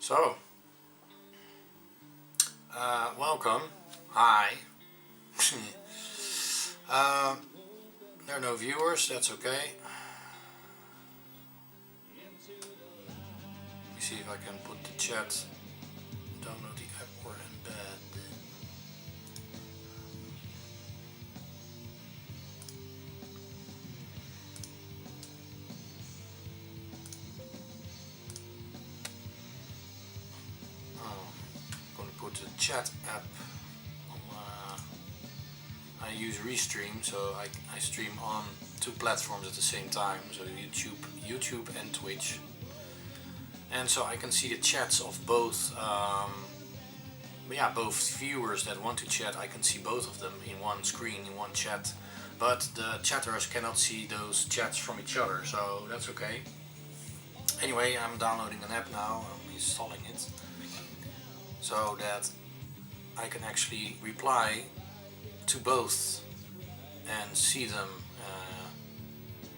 So, welcome. Hi. There are no viewers, that's okay. Let me see if I can put the chat, download the app or embed. I'm going to put the chat app on, I use Restream, so I stream on two platforms at the same time, so YouTube and Twitch. And so I can see the chats of both, both viewers that want to chat. I can see both of them in one screen, in one chat. But the chatters cannot see those chats from each other, so that's okay. Anyway, I'm downloading an app now, I'm installing it, so that I can actually reply to both and see them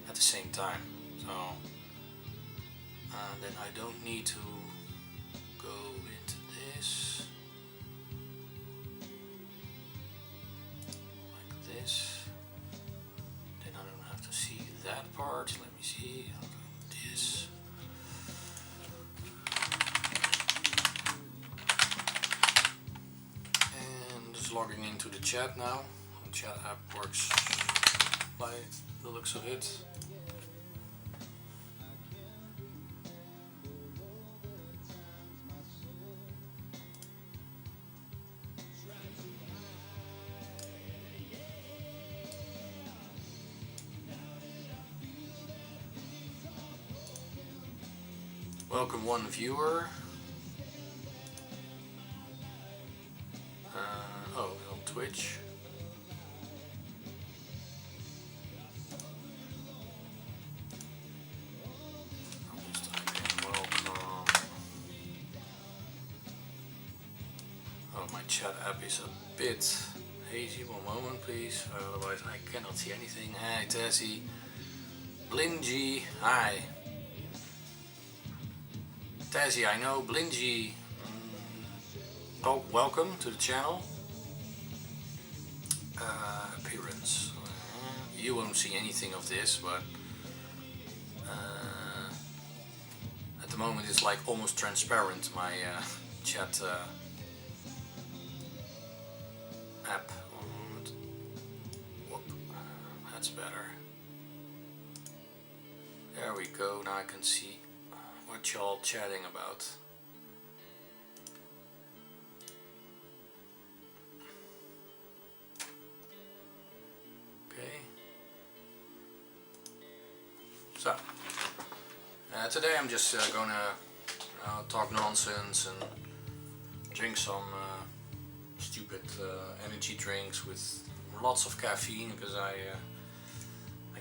at the same time. So then I don't need to go into this like this. Then I don't have to see that part. Let me see. I'll do this. And just logging into the chat now. The chat app works by the looks of it. Welcome one viewer. On Twitch. I'll just type in welcome. Oh, my chat app is a bit hazy. One moment, please. Otherwise, I cannot see anything. Hey, Tessie. Blingy. Hi. Tazzy, I know. Blingy. Oh, welcome to the channel. Appearance. You won't see anything of this, but at the moment it's like almost transparent, my chat app. Whoop. That's better. There we go, now I can see what y'all chatting about. Okay. So, today I'm just gonna talk nonsense and drink some stupid energy drinks with lots of caffeine, because I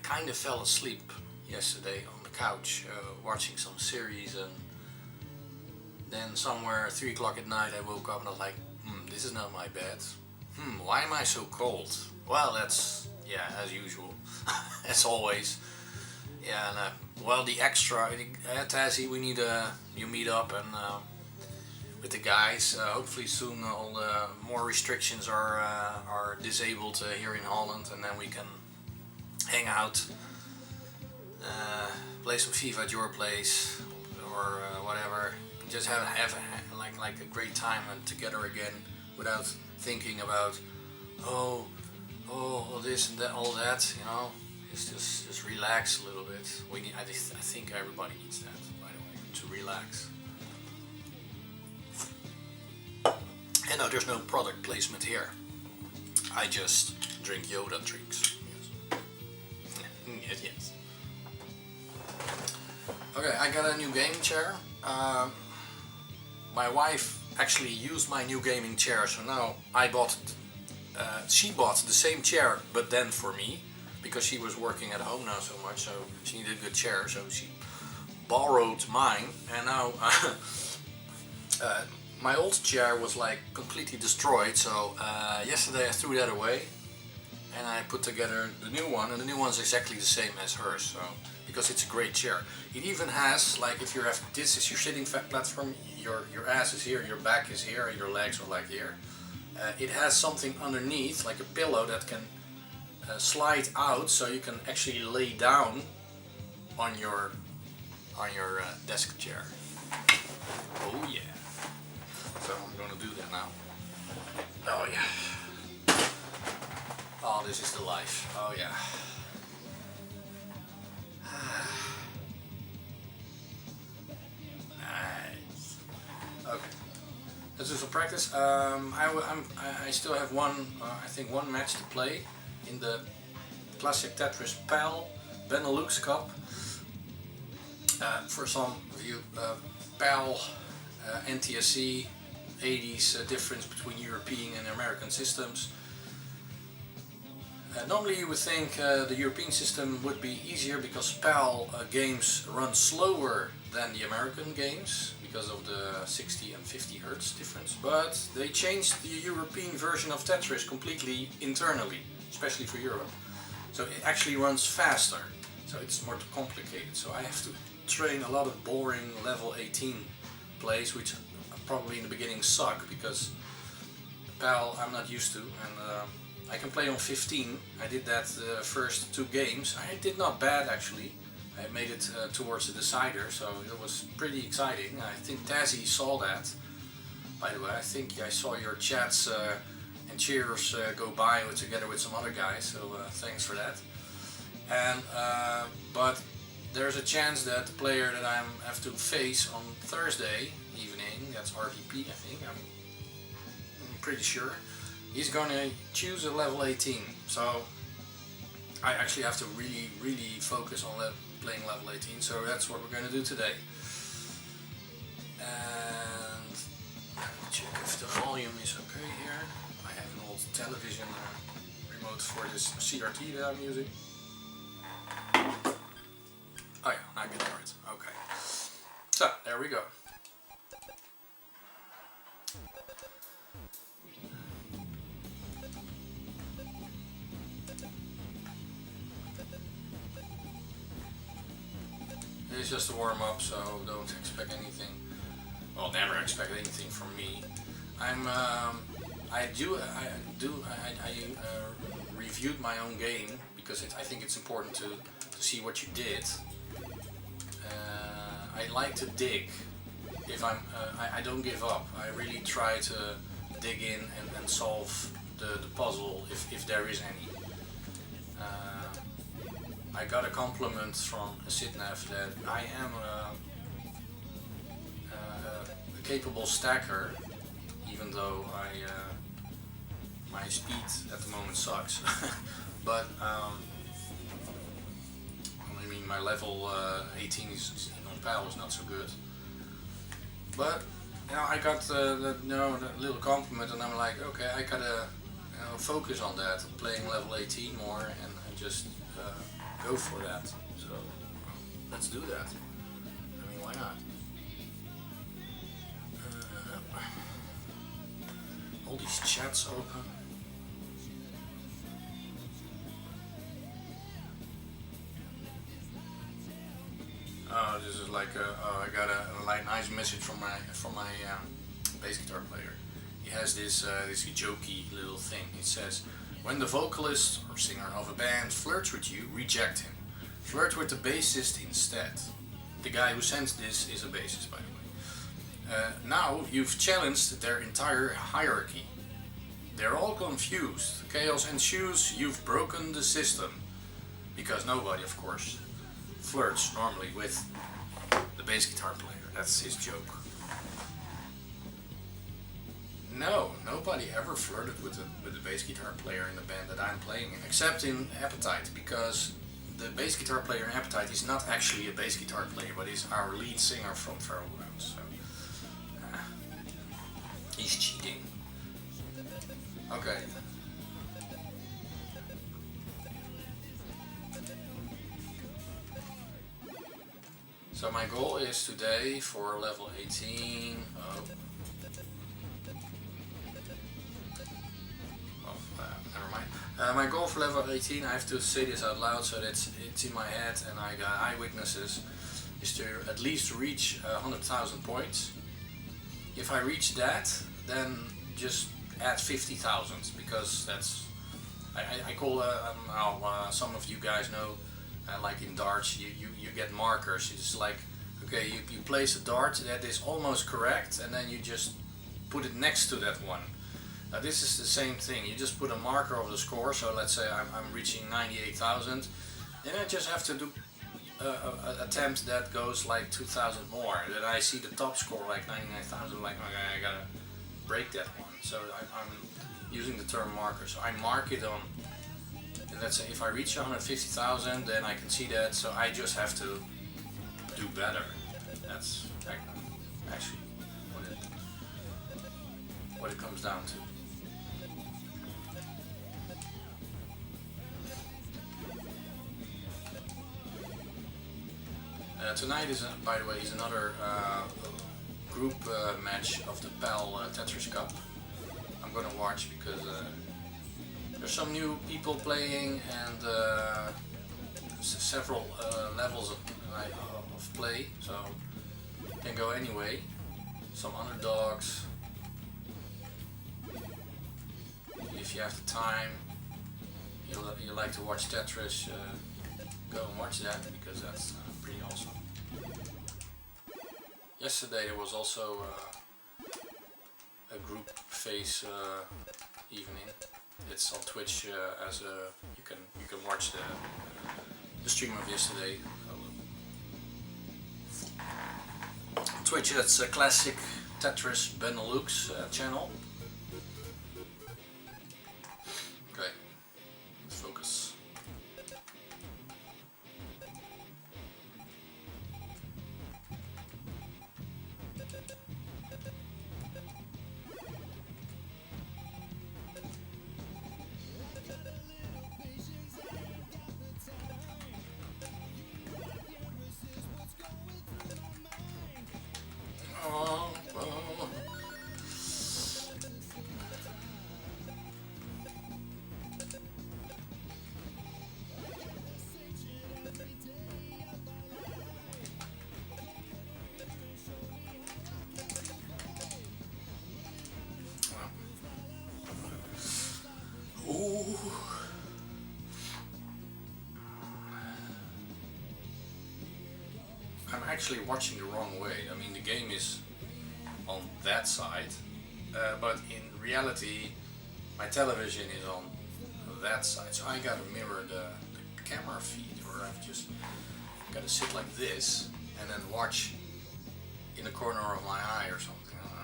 kind of fell asleep yesterday on the couch watching some series, and then somewhere 3 o'clock at night I woke up and I was like, this is not my bed. Why am I so cold? Well, that's, yeah, as usual, as always. Yeah, and well, the extra, Tazzy, we need you meet up and with the guys. Hopefully soon all the more restrictions are disabled here in Holland, and then we can hang out, play some FIFA at your place or whatever. Just have like a great time and together again, without thinking about all this and that, all that. You know, just relax a little bit. I think everybody needs that, by the way, to relax. And no, there's no product placement here. I just drink Yoda drinks. Yes. Yes. Okay, I got a new gaming chair. My wife actually used my new gaming chair, so now she bought the same chair, but then for me, because she was working at home now so much, so she needed a good chair, so she borrowed mine, and now my old chair was like completely destroyed, so yesterday I threw that away and I put together the new one, and the new one's exactly the same as hers, so because it's a great chair. It even has, like, if you have, this is your sitting platform, your ass is here, your back is here, and your legs are like here. It has something underneath, like a pillow that can slide out, so you can actually lay down on your desk chair. Oh yeah. So I'm gonna do that now. Oh yeah. Oh, this is the life. Oh yeah. Nice. Okay. Let's do some practice. I still have I think one match to play in the Classic Tetris PAL Benelux Cup. For some of you, PAL, NTSC, 80s difference between European and American systems. Normally you would think the European system would be easier because PAL games run slower than the American games because of the 60 and 50 Hertz difference, but they changed the European version of Tetris completely internally, especially for Europe. So it actually runs faster, so it's more complicated. So I have to train a lot of boring level 18 plays, which probably in the beginning suck because PAL I'm not used to, and I can play on 15. I did that the first 2 games. I did not bad actually. I made it towards the decider, so it was pretty exciting. I think Tazzy saw that. By the way, I think I saw your chats and cheers go by together with some other guys, so thanks for that. And but there's a chance that the player that I have to face on Thursday evening, that's RVP I think, I'm pretty sure, he's going to choose a level 18. So I actually have to really focus on playing level 18, so that's what we're going to do today. And check if the volume is okay here. I have an old television remote for this CRT that I'm using. Oh yeah, I can hear it. Okay. So, there we go. It's just a warm up, so don't expect anything. Well, never expect anything from me. I reviewed my own game because I think it's important to see what you did. I like to dig. If I don't give up. I really try to dig in and solve the puzzle if there is any. I got a compliment from Sitnev that I am a capable stacker, even though my speed at the moment sucks. But I mean, my level 18 is on PAL is not so good. But you know, I got that little compliment, and I'm like, okay, I gotta focus on that, playing level 18 more, and just go for that. So let's do that. I mean, why not? All these chats open. Oh, this is like I got a nice message from my bass guitar player. He has this jokey little thing. It says, when the vocalist or singer of a band flirts with you, reject him. Flirt with the bassist instead. The guy who sends this is a bassist, by the way. Now you've challenged their entire hierarchy. They're all confused. Chaos ensues. You've broken the system. Because nobody, of course, flirts normally with the bass guitar player. That's his joke. No, nobody ever flirted with the bass guitar player in the band that I'm playing in, except in Appetite, because the bass guitar player in Appetite is not actually a bass guitar player, but he's our lead singer from Feral Grounds. So he's cheating. Okay. So my goal is today for level 18. Never mind. My goal for level 18, I have to say this out loud so that it's in my head and I got eyewitnesses, is to at least reach 100,000 points. If I reach that, then just add 50,000, because that's, I call, some of you guys know, like in darts, you get markers. It's like, okay, you place a dart that is almost correct, and then you just put it next to that one. This is the same thing. You just put a marker of the score. So let's say I'm reaching 98,000. Then I just have to do an attempt that goes like 2,000 more. Then I see the top score like 99,000. Like, okay, I gotta break that one. So I'm using the term marker. So I mark it on. And let's say if I reach 150,000, then I can see that. So I just have to do better. That's actually what it comes down to. Tonight is, by the way, is another group match of the PAL Tetris Cup. I'm gonna watch because there's some new people playing and several levels of play, so it can go anyway. Some underdogs. If you have the time, you like to watch Tetris, go and watch that, because that's pretty awesome. Yesterday there was also a group phase evening. It's on Twitch as a you can watch the stream of yesterday. Twitch, that's a classic Tetris Benelux channel. Okay, let's focus. I'm actually watching the wrong way. I mean, the game is on that side, but in reality my television is on that side, so I gotta mirror the camera feed, or I've just gotta sit like this and then watch in the corner of my eye or something. I don't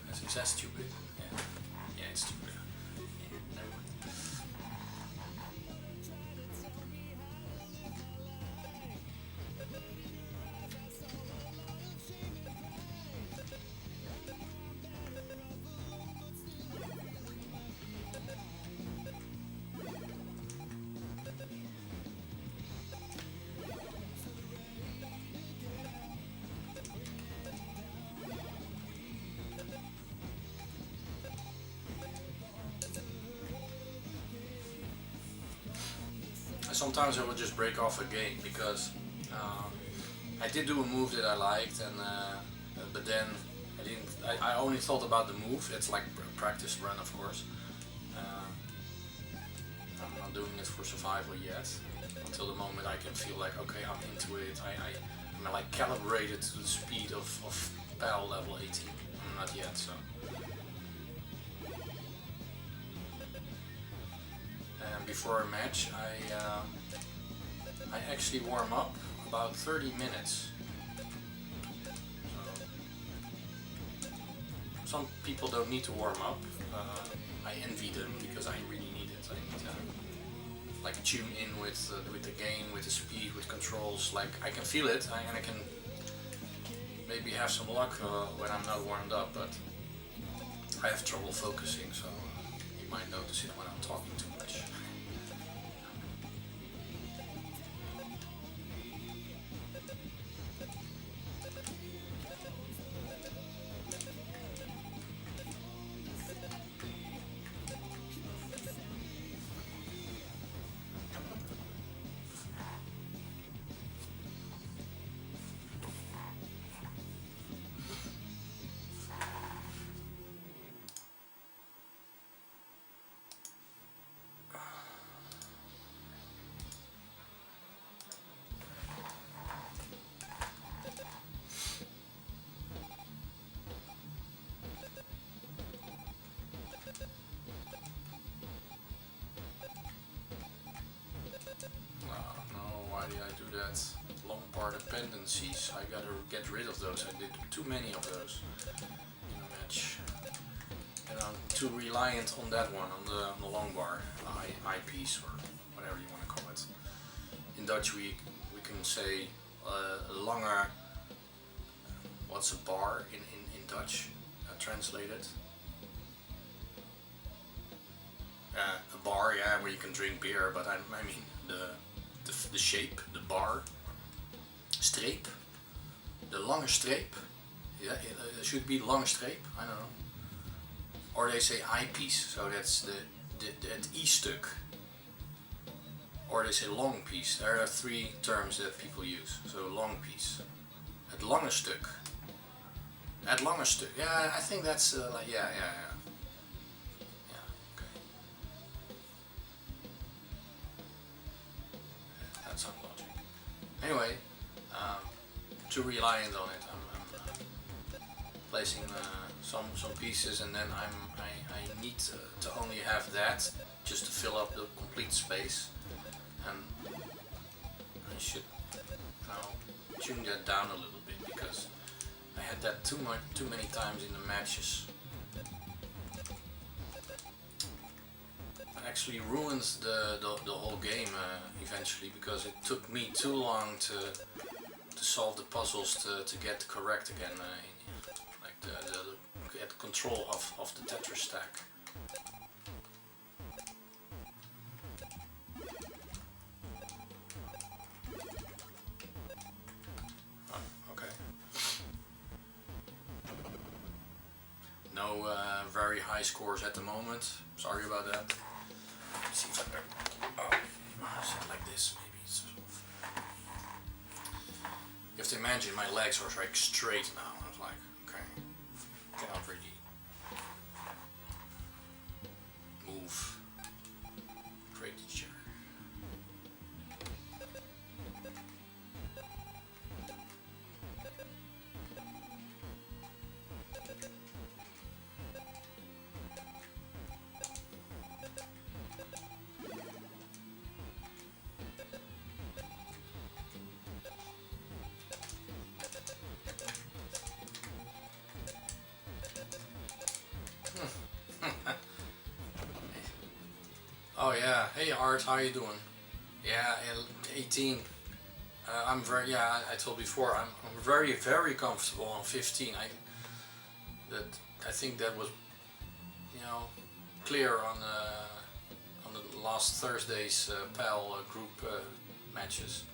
know. Is that stupid? Yeah, yeah, it's stupid. Yeah, never mind. Sometimes I will just break off a game because I did do a move that I liked, and but then I didn't. I only thought about the move. It's like a practice run, of course. I'm not doing it for survival yet. Until the moment I can feel like, okay, I'm into it. I'm like calibrated to the speed of PAL level 18. I'm not yet, so. Before a match, I actually warm up about 30 minutes. So, some people don't need to warm up. I envy them because I really need it. I need to like tune in with the game, with the speed, with controls. Like I can feel it, and I can maybe have some luck when I'm not warmed up, but I have trouble focusing. So you might notice it when I'm talking too much. bar dependencies. I gotta get rid of those. I did too many of those in a match. And I'm too reliant on that one, on the long bar, eyepiece, or whatever you want to call it. In Dutch we can say langer. What's a bar in Dutch? Translated. A bar, yeah, where you can drink beer, but I mean the shape, the bar. Streep. The lange streep. Yeah, it should be lange streep. I don't know. Or they say eyepiece, so that's het i-stuk. Or they say long piece. There are three terms that people use. So long piece. Het lange stuk. Het lange stuk. Yeah, I think that's like yeah. Okay. That sounds logic. Anyway, too reliant on it. I'm placing some pieces, and then I need to only have that just to fill up the complete space, and I should now tune that down a little bit because I had that too many times in the matches. It actually ruins the whole game eventually, because it took me too long to solve the puzzles to get correct again, like the get control of the Tetris stack. No very high scores at the moment. Sorry about that. Seems like sit like this maybe. You have to imagine my legs are like straight now. I was like, okay, cannot really move. Great chair. Oh yeah, hey Art, how you doing? Yeah, 18. I'm very, yeah, I told before, I'm very comfortable on 15. I think that was, you know, clear on the last Thursday's PAL group matches.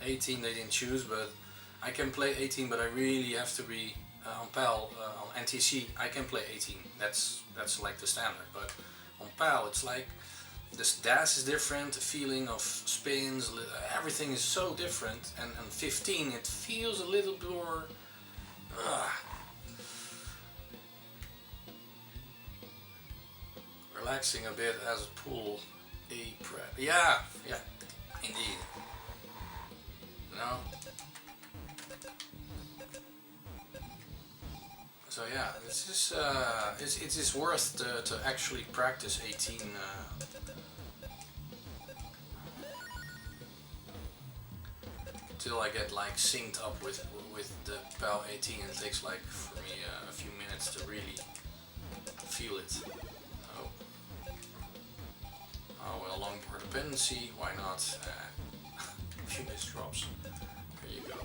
18 they didn't choose, but I can play 18, but I really have to be on PAL, on NTC, I can play 18. That's like the standard, but on PAL it's like, this dash is different, the feeling of spins, everything is so different, and 15 it feels a little more relaxing a bit as a pool A prep. Yeah, indeed. No. So yeah, this is it is worth to actually practice 18. Till I get like synced up with the PAL 18. It takes like for me a few minutes to really feel it. Oh well, long bar dependency, why not? A few miss drops. There you go.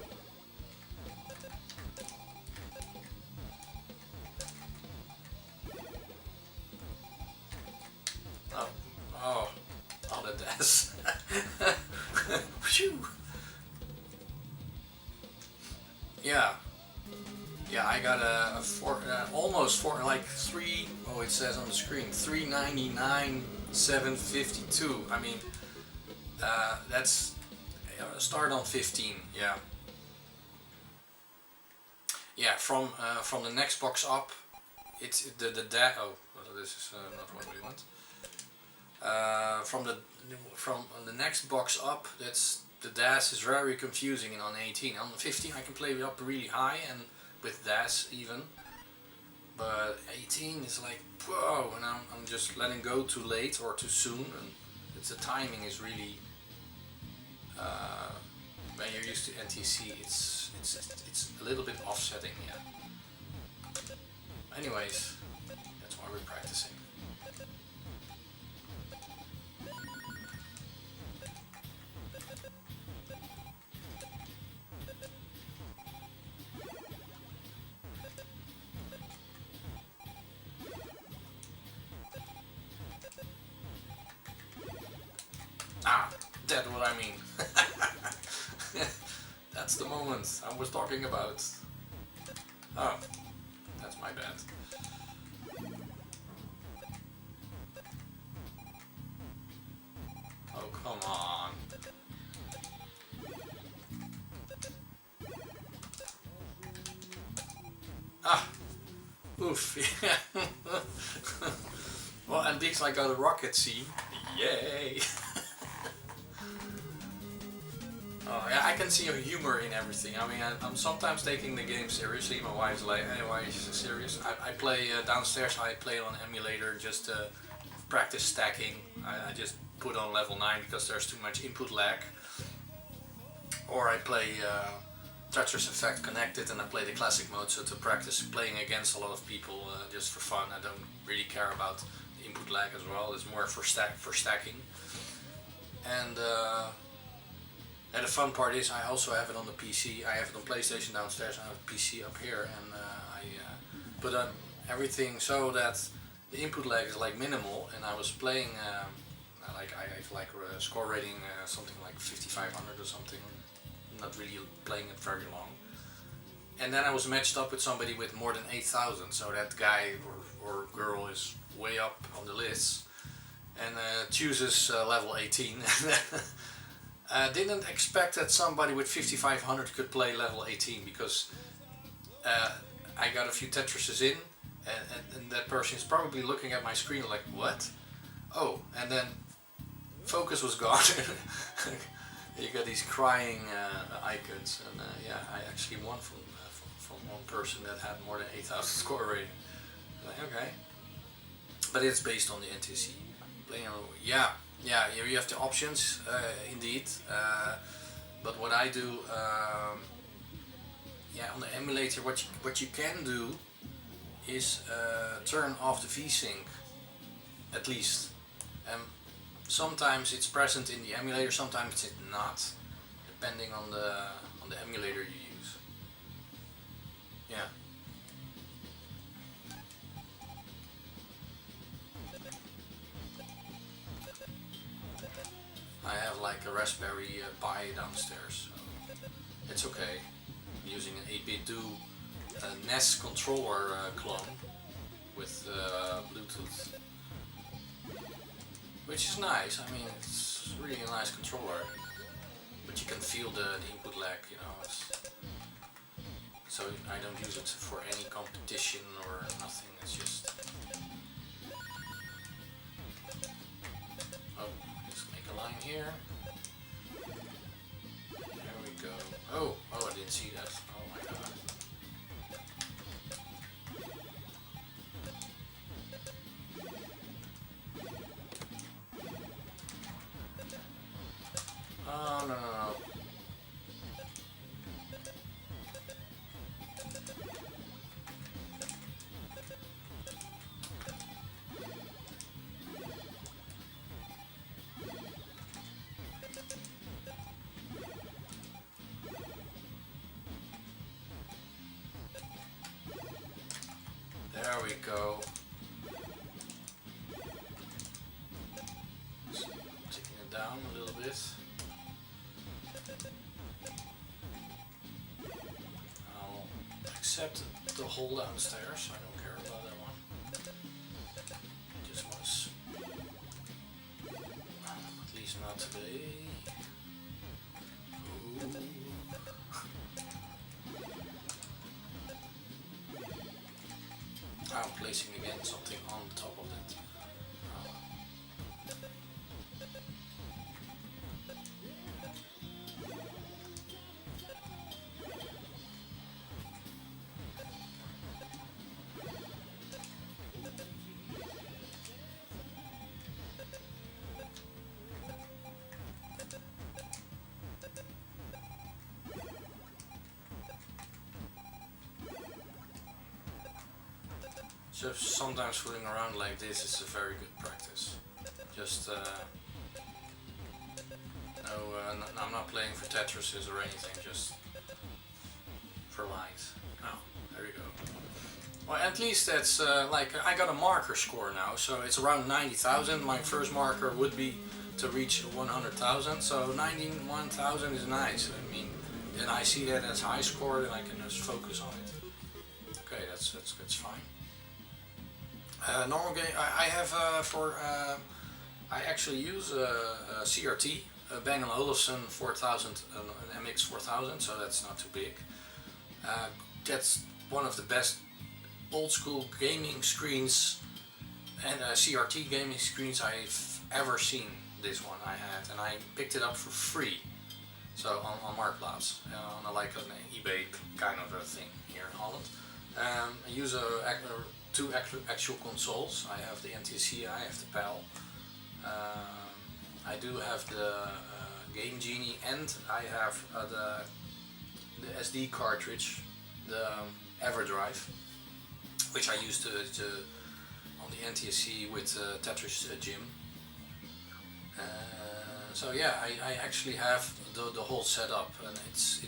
Oh, the dash. Phew. Yeah, I got a almost four, like three. Oh, it says on the screen 399, 752. I mean, that's start on 15. Yeah. From the next box up, it's the dash. Oh, well, this is not what we want. From the next box up, that's. The dash is very confusing on 18. On 15 I can play it up really high and with dash even. But 18 is like, whoa, and I'm just letting go too late or too soon, and the timing is really when you're used to NTC, it's a little bit offsetting, yeah. Anyways, that's why we're practicing. Ah, that's what I mean. That's the moment I was talking about. Oh, that's my bad. Oh, come on. Ah, oof, yeah. Well, at least I got a rocket, see? Yay! Oh, yeah, I can see your humor in everything. I mean, I'm sometimes taking the game seriously. My wife's like, hey, why are you so serious? I play downstairs, I play on emulator just to practice stacking. I just put on level 9 because there's too much input lag. Or I play Tetris Effect connected and I play the classic mode, so to practice playing against a lot of people just for fun. I don't really care about the input lag as well. It's more for stacking. And the fun part is I also have it on the PC. I have it on PlayStation downstairs. I have a PC up here, and I put on everything so that the input lag is like minimal. And I was playing I have like a score rating something like 5500 or something. Not really playing it very long. And then I was matched up with somebody with more than 8000. So that guy or girl is way up on the list and chooses level 18. Didn't expect that somebody with 5500 could play level 18 because I got a few Tetrises in and that person is probably looking at my screen like, what? Oh, and then focus was gone. You got these crying icons, and yeah, I actually won from one person that had more than 8000 score rating. Like, okay, but it's based on the NTC. Playing, yeah, you have the options, indeed. But what I do, yeah, on the emulator, what you can do is turn off the VSync, at least. Sometimes it's present in the emulator, sometimes it's not, depending on the emulator you use. Yeah. I have like a Raspberry Pi downstairs, so it's okay. I'm using an 8-bit do NES controller clone with Bluetooth. Which is nice. I mean, it's really a nice controller, but you can feel the input lag, you know. So I don't use it for any competition or nothing. It's just, oh, just make a line here. There we go. Oh, I didn't see that. Oh my god. Oh, no. There we go. Just taking it down a little bit. I'll accept the hole downstairs. I don't care about that one. Just want to, at least not today. Ooh. I'm placing again something on top of that. just sometimes fooling around like this is a very good practice. Just I'm not playing for Tetrises or anything, just for likes. Oh, there you go. Well, at least that's like I got a marker score now, so it's around 90,000. My first marker would be to reach 100,000, so 91,000 is nice. I mean, then I see that as high score, then I can just focus on it. Okay, that's fine. Normal game. I have I actually use a CRT, a Bang & Olufsen 4000, an MX 4000, so that's not too big. That's one of the best old school gaming screens and CRT gaming screens I've ever seen. This one I had, and I picked it up for free, so on Marktplaats, on like an eBay kind of a thing here in Holland. I use two actual consoles. I have the NTSC, I have the PAL. I do have the Game Genie, and I have the SD cartridge, the EverDrive, which I used to on the NTSC with Tetris Gym. So yeah, I actually have the whole setup, and it's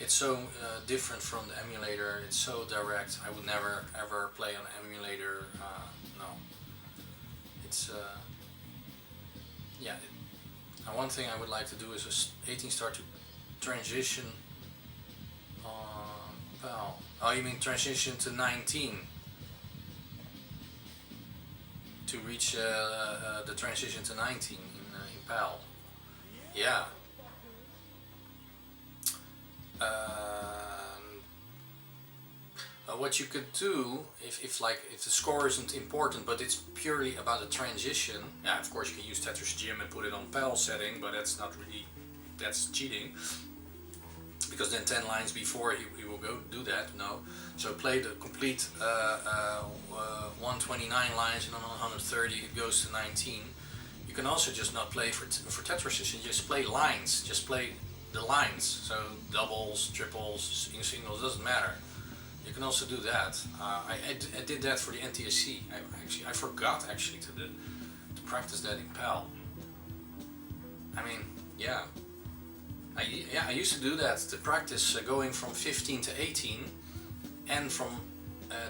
so different from the emulator. It's so direct. I would never ever play on an emulator. No, it's yeah. One thing I would like to do is a 18 star to transition on PAL. Oh, you mean transition to 19? To reach the transition to 19 in PAL. Yeah. What you could do if the score isn't important, but it's purely about the transition. Yeah, of course you can use Tetris Gym and put it on PAL setting, but that's not really, that's cheating. Because then 10 lines before he will go do that. No, so play the complete 129 lines, and on 130 it goes to 19. You can also just not play for Tetrises, and just play lines. Just play the lines. So doubles, triples, singles, doesn't matter. You can also do that. I did that for the NTSC. I forgot actually to practice that in PAL. I mean, yeah. I used to do that, to practice going from 15 to 18, and from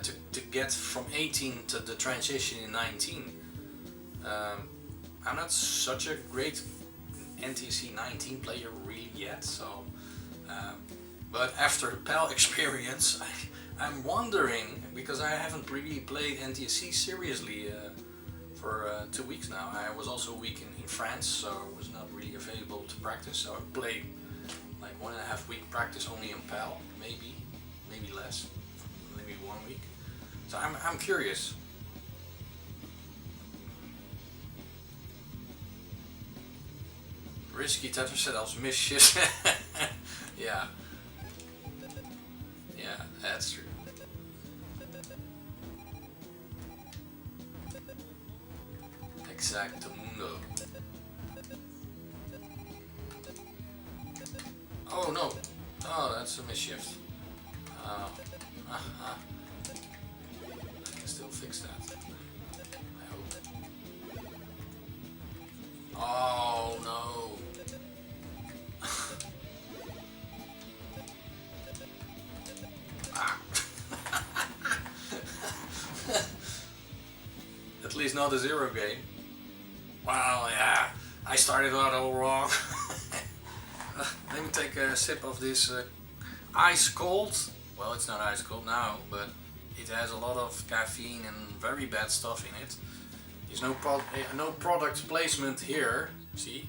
to get from 18 to the transition in 19. I'm not such a great NTSC 19 player really yet, so but after the PAL experience, I'm wondering, because I haven't really played NTSC seriously for 2 weeks now. I was also a week in France, so I was not really available to practice, so I played like 1.5 week practice only on PAL, maybe less, maybe 1 week. So I'm curious. Risky Tetris setups, mischief. Yeah. Yeah, that's true. Exactamundo. Oh no! Oh, that's a mischief. I can still fix that. I hope. Oh no! At least not a zero game. Wow, yeah, I started out all wrong. Let me take a sip of this ice cold. Well, it's not ice cold now, but it has a lot of caffeine and very bad stuff in it. There's no product placement here. See?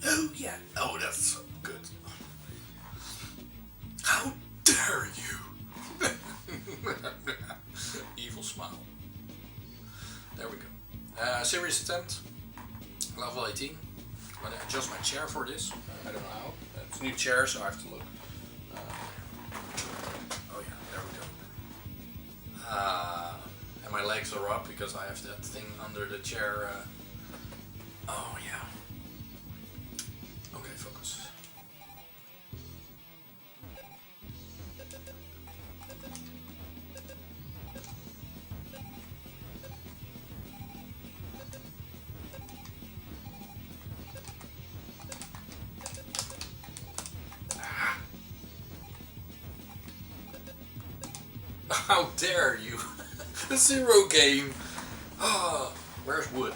Oh yeah. Oh, that's good. How dare you? Evil smile. There we go. Serious attempt. Level 18. I'm gonna adjust my chair for this. I don't know how. It's a new chair, so I have to look. Oh yeah, there we go. And my legs are up because I have that thing under the chair. Oh yeah. Okay, focus. How dare you! A zero game! Oh, where's wood?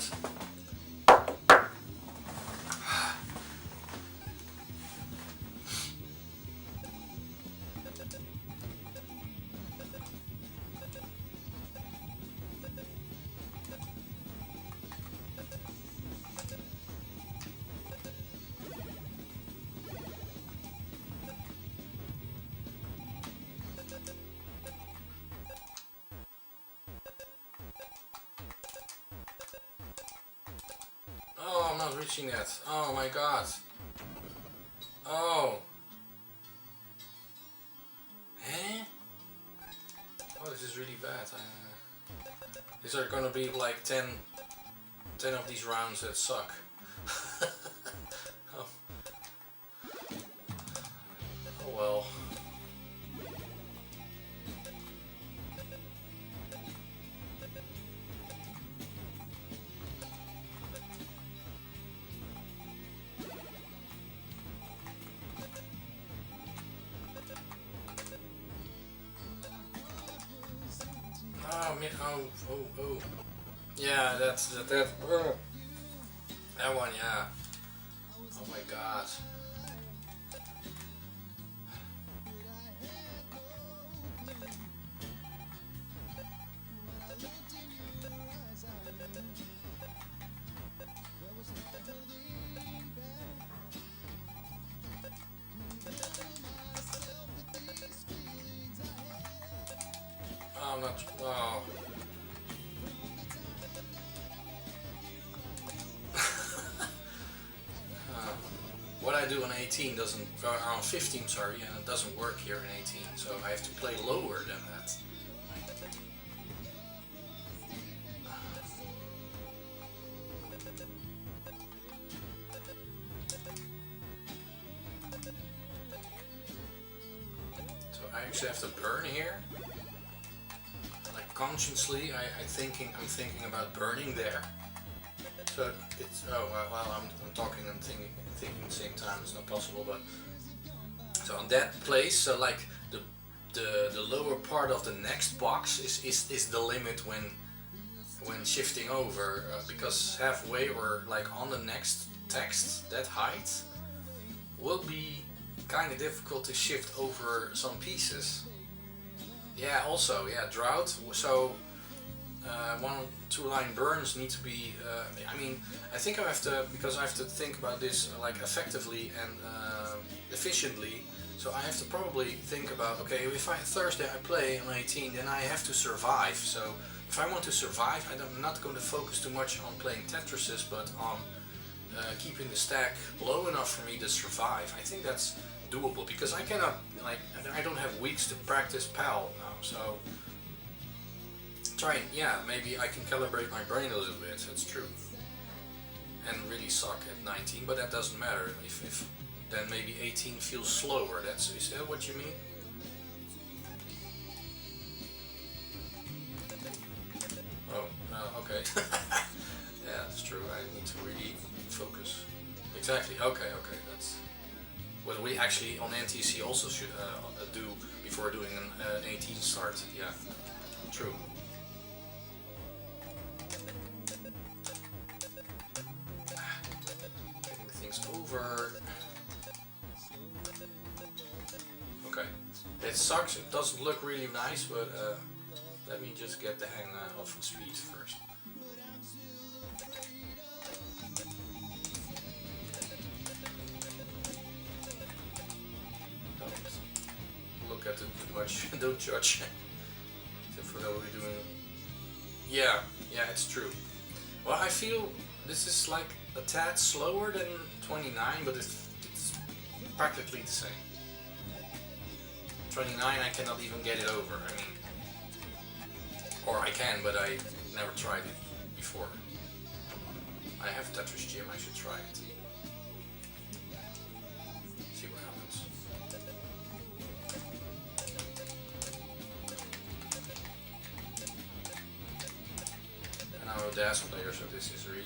Oh, I'm not reaching that. Oh my god. Oh. Huh? Oh, this is really bad. These are gonna be like 10 of these rounds that suck. Oh. Oh well. Oh, man. Oh. Yeah, that's that. That one, yeah. Oh my god. Oh, I'm not. Oh. What I do on 18 doesn't, on 15, sorry, and it doesn't work here in 18, so I have to play lower than that. So I actually have to burn here. Like consciously, I'm thinking about burning there. So it's, oh well, I'm talking and thinking at the same time. It's not possible, but so on that place, so like the lower part of the next box is the limit when shifting over, because halfway or like on the next text, that height will be kind of difficult to shift over some pieces. Yeah, also, yeah, drought. So 1-2 line burns need to be. I mean, I think I have to, because I have to think about this like effectively and efficiently. So I have to probably think about, okay, if Thursday I play on 18, then I have to survive. So if I want to survive, I'm not going to focus too much on playing Tetrises, but on keeping the stack low enough for me to survive. I think that's doable, because I cannot, like, I don't have weeks to practice PAL now, so trying, yeah, maybe I can calibrate my brain a little bit, that's true, and really suck at 19, but that doesn't matter. If then maybe 18 feels slower. Is that what you mean? Oh, okay. Yeah, that's true. I need to really focus. Exactly. Okay. That's what we actually on NTC also should do before doing an 18 start. Yeah, true. Getting things over. Okay. It sucks. It doesn't look really nice, but let me just get the hang of speed first. Don't look at it too much. Don't judge. Except for that we're doing. Yeah, it's true. Well, I feel this is like a tad slower than 29, but it's practically the same. 29, I cannot even get it over. I mean, or I can, but I never tried it before. I have Tetris Gym, I should try it. See what happens. And I'm a DAS player, so this is really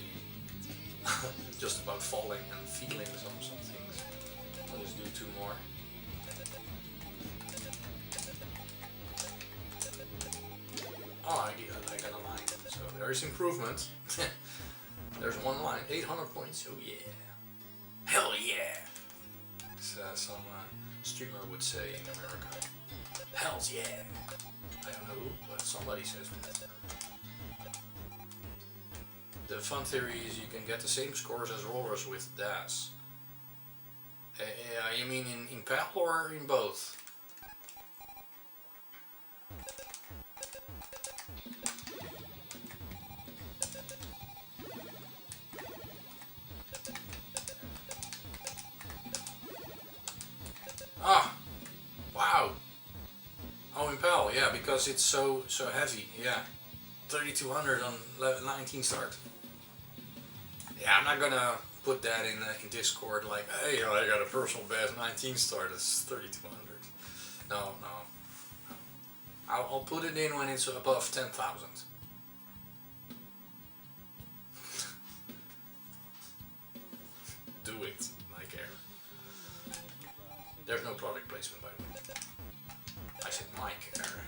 just about falling and feeling some things. I'll just do 2 more. Oh, I got a line. So there is improvement. There's 1 line. 800 points. Oh yeah. Hell yeah. As some streamer would say in America. Hells yeah. I don't know who, but somebody says that. The fun theory is you can get the same scores as rollers with DAS. You mean in PAL or in both? Ah, wow. Oh, in PAL, yeah, because it's so heavy, yeah. 3200 on 19 start. Yeah, I'm not gonna put that in Discord like, hey, I got a personal best 19 start, it's 3200. No. I'll put it in when it's above 10,000. Do it, I care. There's no product placement, by the way. I said my care.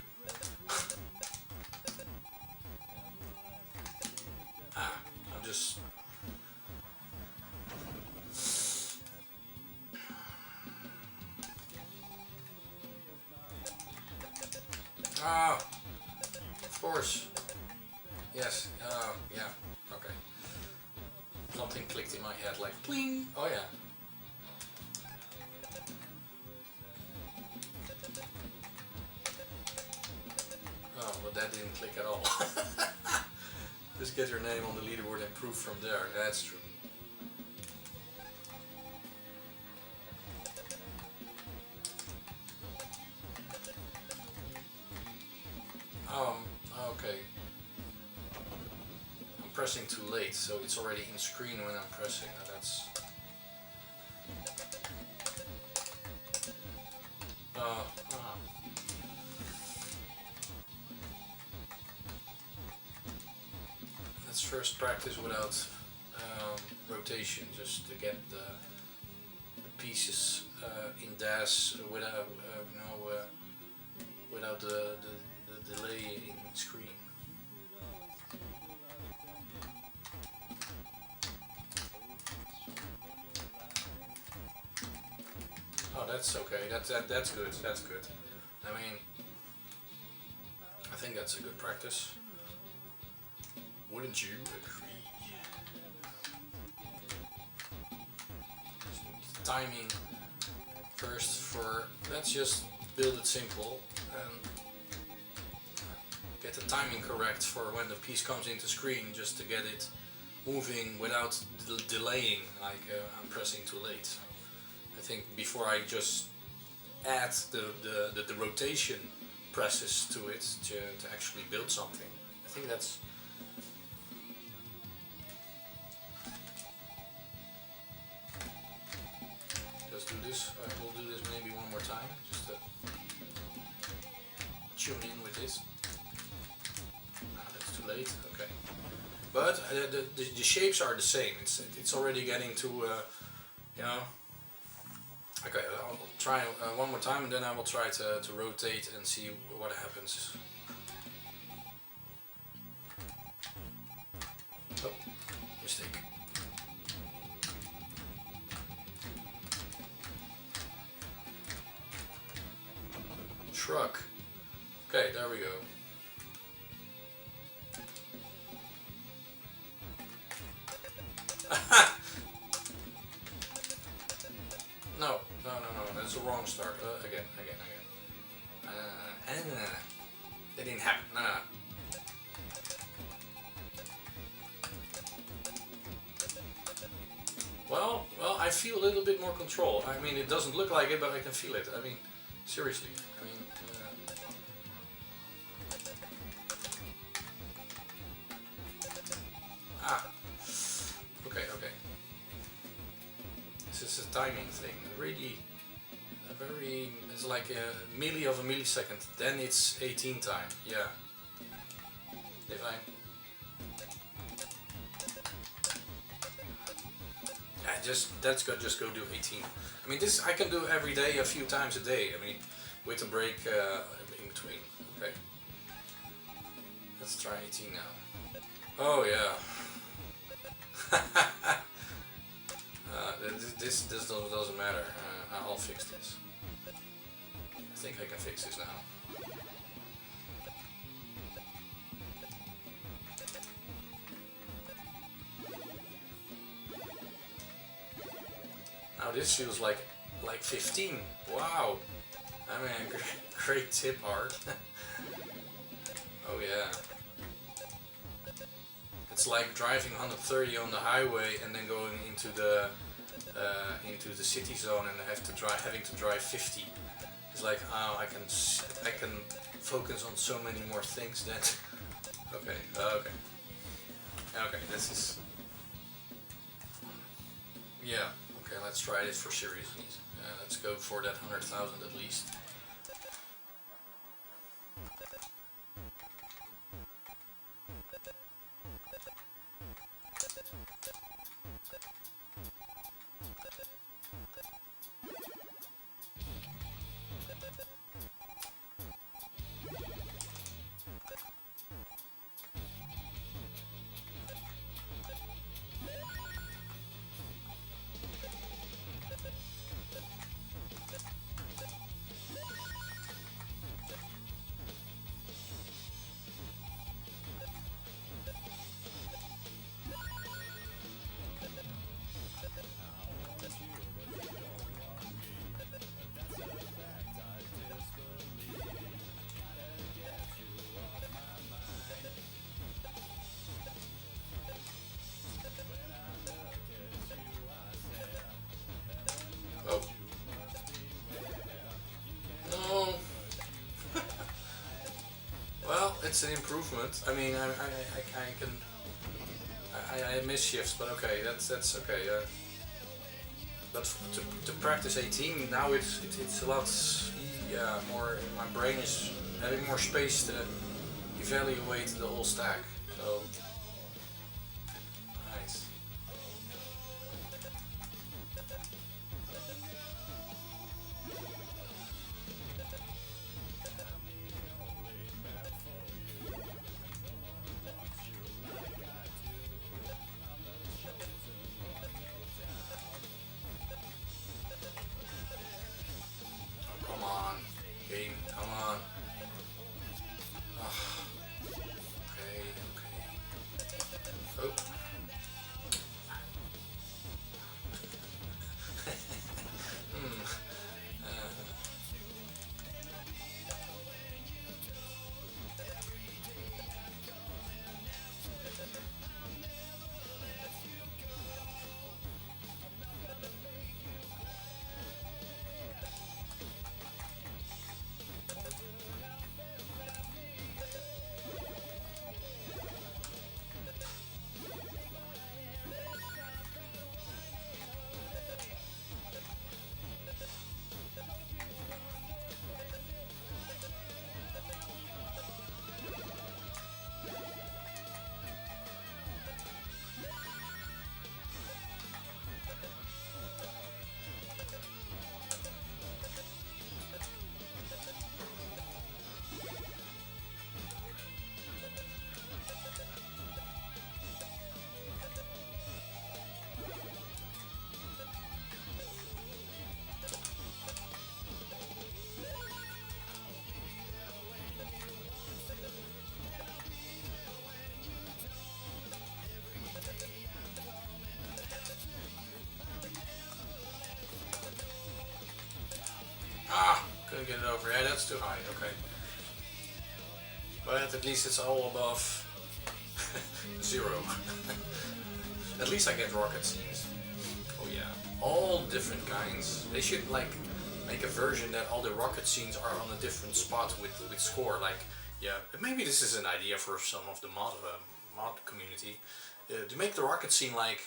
I'm just... of course. Yes, yeah, okay. Something clicked in my head like, pling! Oh yeah. Oh, but that didn't click at all. Just get your name on the leaderboard and proof from there, that's true. Okay. I'm pressing too late, so it's already in screen when I'm pressing. That's... Let's first practice without rotation, just to get the pieces in DAS without without the delay in screen. Oh, that's okay. That's good. That's good. I mean, I think that's a good practice. Wouldn't you agree? Timing first for, let's just build it simple and get the timing correct for when the piece comes into screen, just to get it moving without delaying, like I'm pressing too late. So I think before I just add the rotation presses to it to actually build something, I think that's... Let's do this. We'll do this maybe one more time, just to tune in with this. That's too late. Okay, but the shapes are the same. It's already getting to you know. Okay, I'll try one more time, and then I will try to rotate and see what happens. Oh, mistake. Truck. Okay, there we go. No, that's the wrong start. Again. That didn't happen. No. Well, I feel a little bit more control. I mean, it doesn't look like it, but I can feel it. I mean, seriously. I mean, okay. This is a timing thing. Really very, it's like a milli of a millisecond. Then it's 18 time. Yeah. If I just go do 18. I mean, this I can do every day, a few times a day. I mean, with a break in between. Okay. Let's try 18 now. Oh yeah. This doesn't matter. I'll fix this. I think I can fix this now. Now this feels like 15. Wow. I mean, great tip, Art. Oh yeah. It's like driving 130 on the highway and then going into the city zone and having to drive 50. It's like, oh, I can focus on so many more things than. Okay. This is. Yeah. Okay. Let's try this for seriousness. Let's go for that 100,000 at least. It's an improvement. I mean, I miss shifts, but okay, that's okay. But to practice 18 now, it's a lot, more. My brain is having more space to evaluate the whole stack. So nice. Couldn't get it over. Yeah, that's too high. Okay. But at least it's all above 0. At least I get rocket scenes. Oh yeah. All different kinds. They should like make a version that all the rocket scenes are on a different spot with score. Like, yeah, maybe this is an idea for some of the mod community. To make the rocket scene like,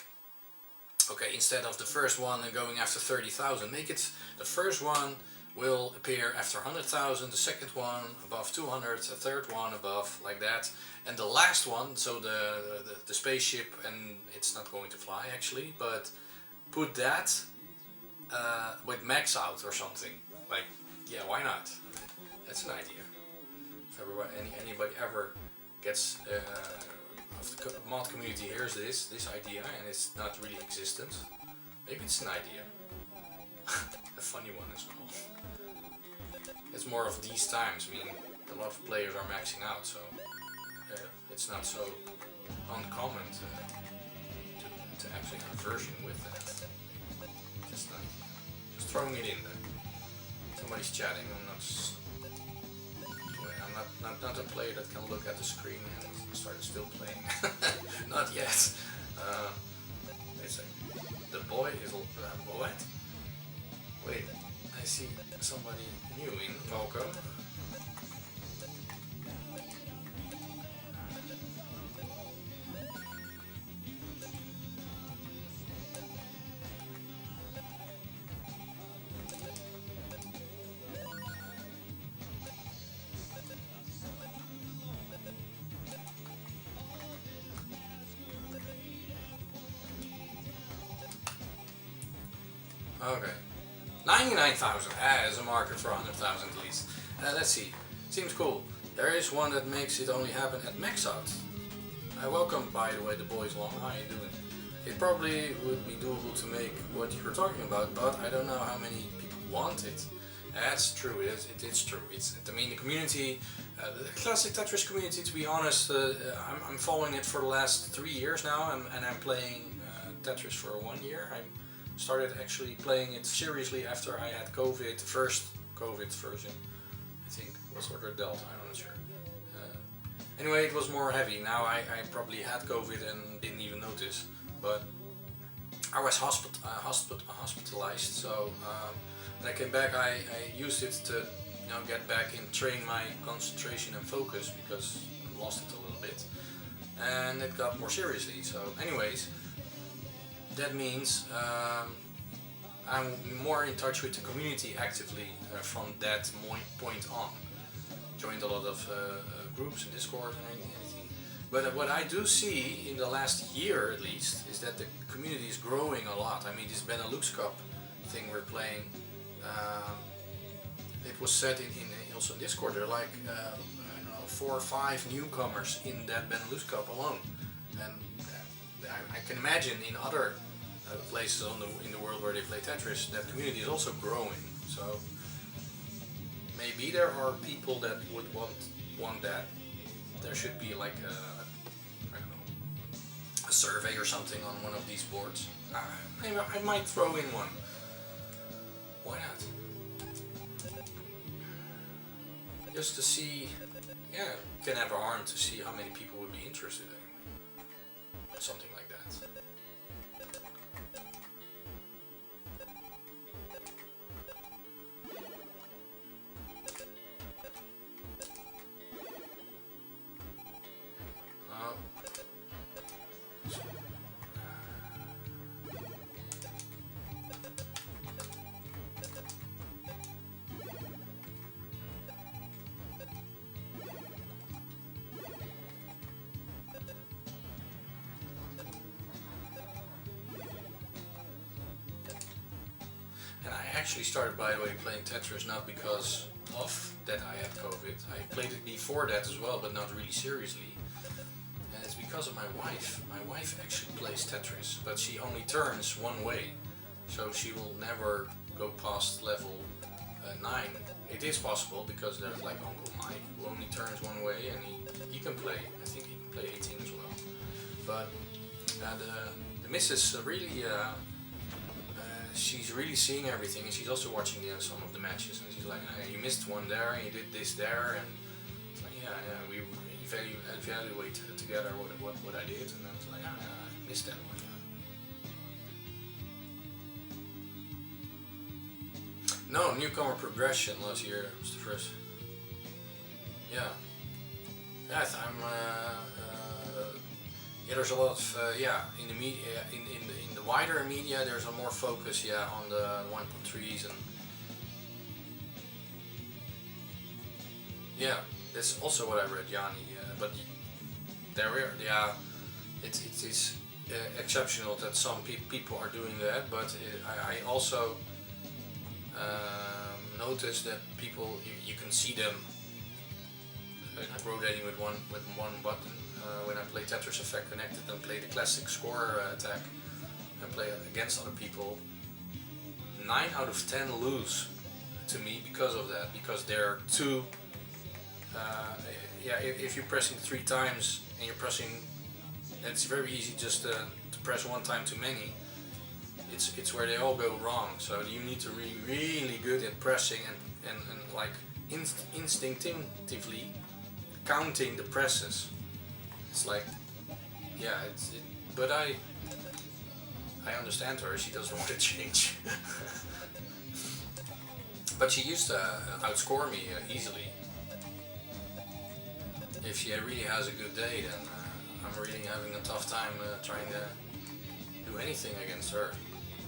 okay, instead of the first one and going after 30,000, make it the first one will appear after 100,000, the second one above 200, the third one above, like that, and the last one, so the spaceship, and it's not going to fly actually, but put that with max out or something. Like, yeah, why not? That's an idea. If anybody ever gets of the mod community hears this idea and it's not really existent, maybe it's an idea. A funny one as well. It's more of these times. I mean, a lot of players are maxing out, so it's not so uncommon to actually have a version with that. Just throwing it in there. Somebody's chatting. I'm not a player that can look at the screen and start still playing. Not yet. Wait a second. The boy is what? Wait, I see somebody new in. Welcome. Okay. 99,000 as a marker for 100,000 at least. Let's see. Seems cool. There is one that makes it only happen at max out. Welcome, by the way, the boys along. How you doing? It probably would be doable to make what you were talking about, but I don't know how many people want it. That's true. It's true. I mean, the community, the classic Tetris community. To be honest, I'm following it for the last 3 years now, and I'm playing Tetris for 1 year. I started actually playing it seriously after I had COVID, the first COVID version, I think, was or Delta, I'm not sure. Anyway, it was more heavy. Now I probably had COVID and didn't even notice, but I was hospitalized, so when I came back I used it to get back and train my concentration and focus, because I lost it a little bit, and it got more seriously. So anyways, that means I'm more in touch with the community actively from that point on. Joined a lot of groups in Discord and anything. But what I do see in the last year at least is that the community is growing a lot. I mean, this Benelux Cup thing we're playing, it was said also in Discord, there are like I don't know, 4 or 5 newcomers in that Benelux Cup alone. And I can imagine in other places in the world where they play Tetris, that community is also growing. So maybe there are people that would want that. There should be like I don't know, a survey or something on one of these boards. I might throw in one. Why not? Just to see, yeah, can never harm to see how many people would be interested anyway. Something like that. And I actually started, by the way, playing Tetris not because of that I had COVID. I played it before that as well, but not really seriously. And it's because of my wife. My wife actually plays Tetris, but she only turns one way. So she will never go past level 9. It is possible because there's like Uncle Mike who only turns one way, and he can play. I think he can play 18 as well. But the missus really... she's really seeing everything, and she's also watching some of the matches, and she's like, hey, you missed one there, and you did this there, and it's like, yeah, we evaluate together what I did, and I was like, I missed that one. No, newcomer progression last year was the first. Yeah. Yeah, yeah, there's a lot of in the media, in the wider media, there's a more focus on the 1.3s, and Yeah, that's also what I read, Yanni. But there, yeah, it is exceptional that some people are doing that. But I also noticed that people, you can see them rotating with one button. When I play Tetris Effect Connected and play the classic score attack and play against other people, 9 out of 10 lose to me because of that. Because they're too. Yeah, if you're pressing 3 times and you're pressing, it's very easy just to press 1 time too many. It's where they all go wrong. So you need to be really good at pressing and like instinctively counting the presses. It's like, yeah, but I understand her. She doesn't want to change. But she used to outscore me easily. If she really has a good day, then I'm really having a tough time trying to do anything against her.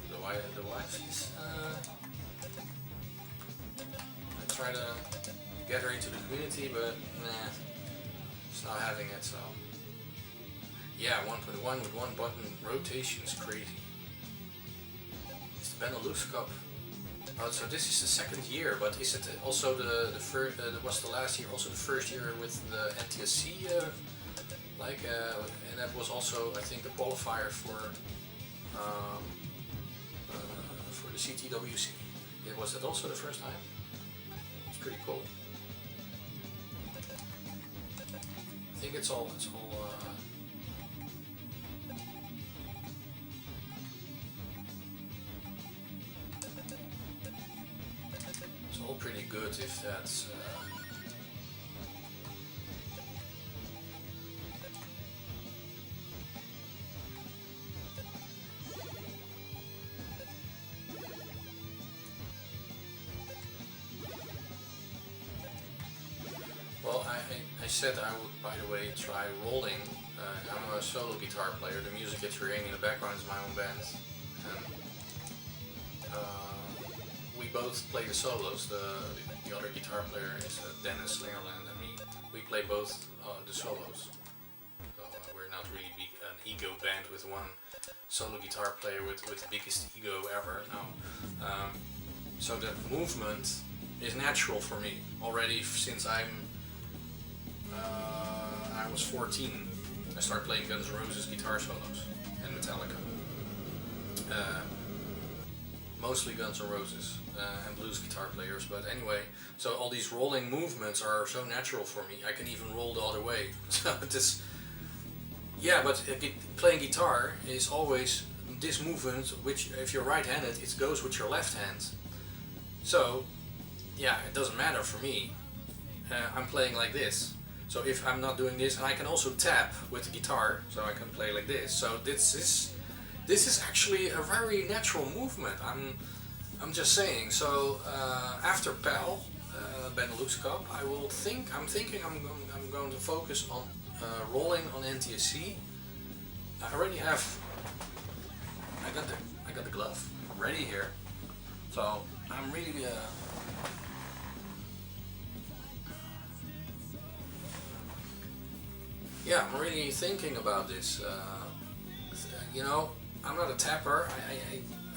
The wife, she's, I try to get her into the community, but nah, she's not having it, so. Yeah, 1.1 with 1 button rotation is crazy. It's the Benelux Cup. Oh, so this is the 2nd year, but is it also the first? Was the last year also the first year with the NTSC? And that was also, I think, the qualifier for the CTWC. Yeah, was that also the first time? It's pretty cool. I think it's all. It's all pretty good if that's. Well, I said I would, by the way, try rolling. I'm a solo guitar player. The music that you're hearing in the background is my own band. And we both play the solos. The other guitar player is Dennis Slingerland, and me. We play both the solos. So we're not really an ego band with one solo guitar player with the biggest ego ever. No. So that movement is natural for me already since I was 14. I started playing Guns N' Roses guitar solos and Metallica. Mostly Guns N' Roses and blues guitar players, but anyway, so all these rolling movements are so natural for me. I can even roll the other way. So this, yeah, but playing guitar is always this movement, which if you're right-handed, it goes with your left hand. So, yeah, it doesn't matter for me. I'm playing like this. So if I'm not doing this, and I can also tap with the guitar, so I can play like this. So this is actually a very natural movement. I'm just saying. So after PAL, Benelux Cup, I'm thinking I'm going to focus on rolling on NTSC. I already have. I got the glove. I'm ready here. So I'm really. Yeah, I'm really thinking about this. You know, I'm not a tapper.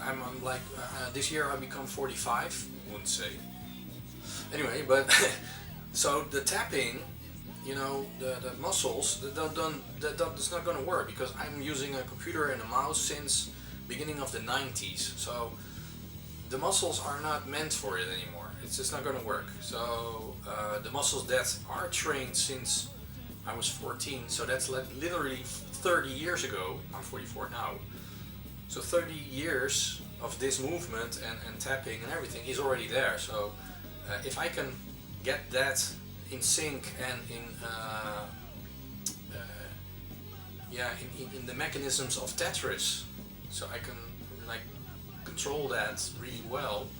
I'm like this year I become 45. Wouldn't say. Anyway, but so the tapping, you know, the muscles, that's not gonna work because I'm using a computer and a mouse since beginning of the 90s. So the muscles are not meant for it anymore. It's just not gonna work. So the muscles that are trained since I was 14, so that's literally 30 years ago. I'm 44 now. So 30 years of this movement and tapping and everything is already there. So if I can get that in sync and in the mechanisms of Tetris, so I can like control that really well,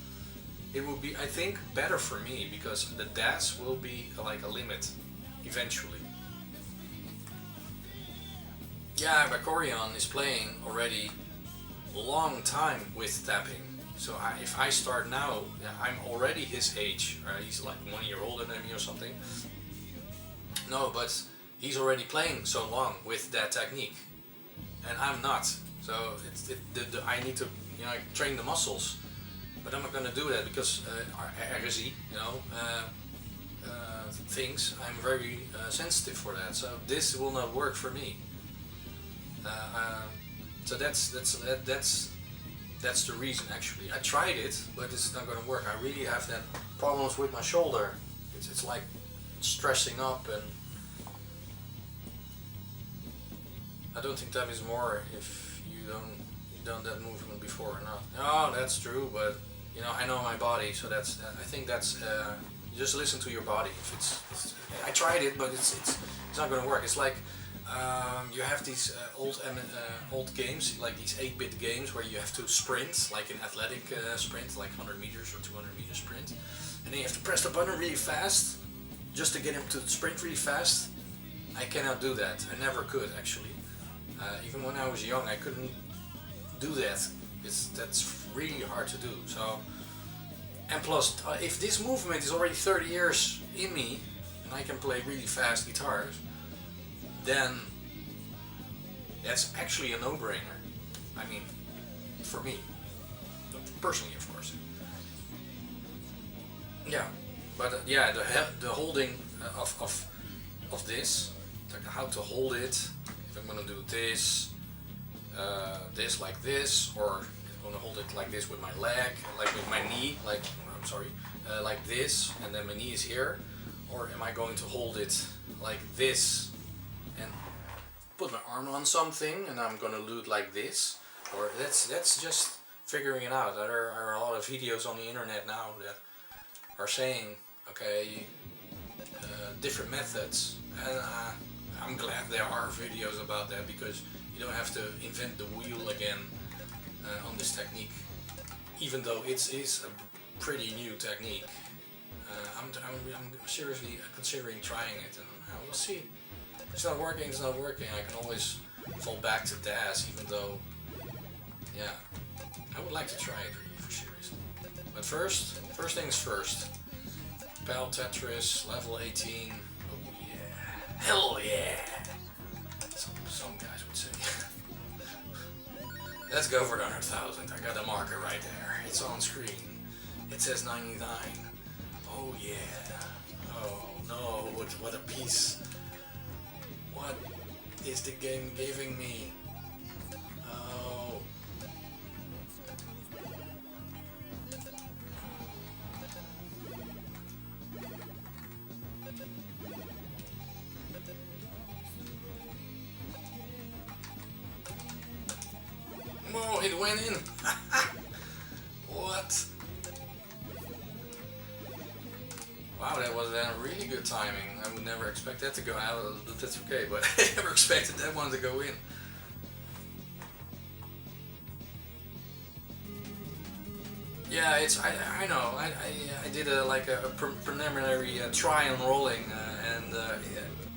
it will be, I think, better for me because the DAS will be like a limit eventually. Yeah, Bakorian is playing already a long time with tapping. So if I start now, I'm already his age. He's like 1 year older than me or something. No, but he's already playing so long with that technique, and I'm not. So I need to, you know, train the muscles, but I'm not gonna do that because RSI, you know, things. I'm very sensitive for that. So this will not work for me. So that's the reason actually. I tried it, but it's not gonna work. I really have that problems with my shoulder. It's like stressing up, and I don't think that is more if you've done that movement before or not. No, that's true, but you know, I know my body, so I think that's you just listen to your body. If it's I tried it, but it's not gonna work. It's like you have these old games, like these 8-bit games where you have to sprint, like an athletic sprint, like 100 meters or 200 meter sprint, and then you have to press the button really fast just to get him to sprint really fast. I cannot do that. I never could actually. Even when I was young, I couldn't do that. That's really hard to do. So, and plus, if this movement is already 30 years in me, and I can play really fast guitars, then that's actually a no-brainer. I mean, for me, personally, of course. Yeah, but yeah, the holding of this, like how to hold it. If I'm gonna do this, this like this, or I'm gonna hold it like this with my leg, like with my knee, like I'm sorry, like this, and then my knee is here, or am I going to hold it like this and put my arm on something, and I'm gonna do it like this, or that's just figuring it out. There are a lot of videos on the internet now that are saying, okay, different methods, and I'm glad there are videos about that, because you don't have to invent the wheel again on this technique, even though it is a pretty new technique. I'm seriously considering trying it, and we'll see. It's not working, it's not working. I can always fall back to DAS, even though, yeah, I would like to try it really, for seriously. But first things first. PAL Tetris, level 18. Oh yeah. Hell yeah! Some guys would say. Let's go for the 100,000. I got a marker right there. It's on screen. It says 99. Oh yeah. Oh no, what a piece. What is the game giving me? Oh. Whoa, it went in. What? Wow, that was really good timing. I would never expect that to go out, but that's okay, but I never expected that one to go in. Yeah, I know. I did a preliminary try on rolling, and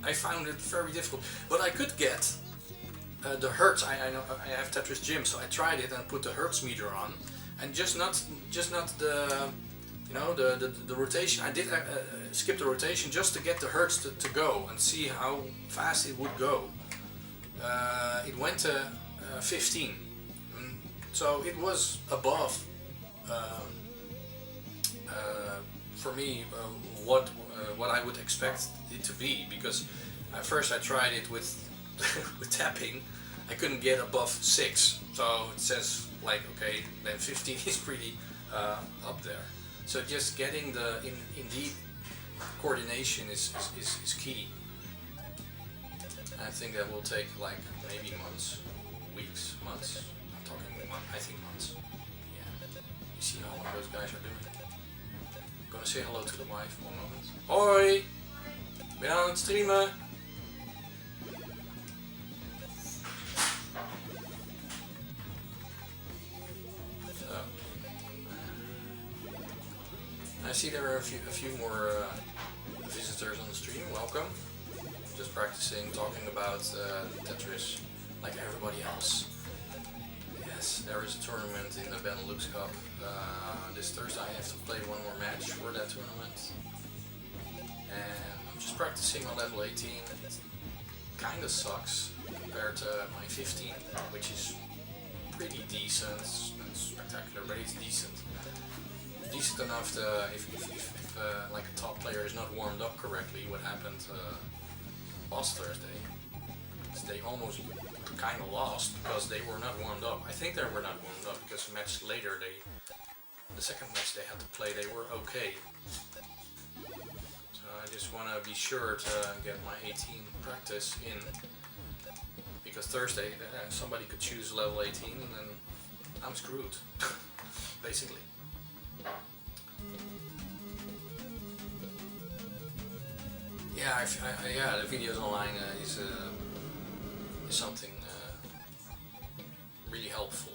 I found it very difficult. But I could get the hertz. I know I have Tetris Gym, so I tried it and put the hertz meter on, and just not the, you know, the rotation. I did skip the rotation just to get the hertz to go and see how fast it would go. It went to 15, so it was above. For me, what I would expect it to be, because at first I tried it with with tapping. I couldn't get above 6, so it says like, okay, then 15 is pretty up there. So just getting the indeed coordination is key. I think that will take like maybe months, weeks, months. I'm talking I think months. Yeah. You see how those guys are doing. I'm gonna say hello to the wife 1 moment. Hoi! Ben je aan het streamen? I see there are a few more visitors on the stream. Welcome. Just practicing, talking about Tetris like everybody else. Yes, there is a tournament in the Benelux Cup this Thursday. I have to play one more match for that tournament, and I'm just practicing on level 18. It kind of sucks compared to my 15, which is pretty decent. It's not spectacular, but it's decent. Decent enough to, if like a top player is not warmed up correctly, what happened last Thursday, is they almost kind of lost because they were not warmed up. I think they were not warmed up because a match later, the second match they had to play, they were okay. So I just want to be sure to get my 18 practice in, because Thursday somebody could choose level 18 and then I'm screwed, basically. Yeah, yeah, the videos online is something really helpful.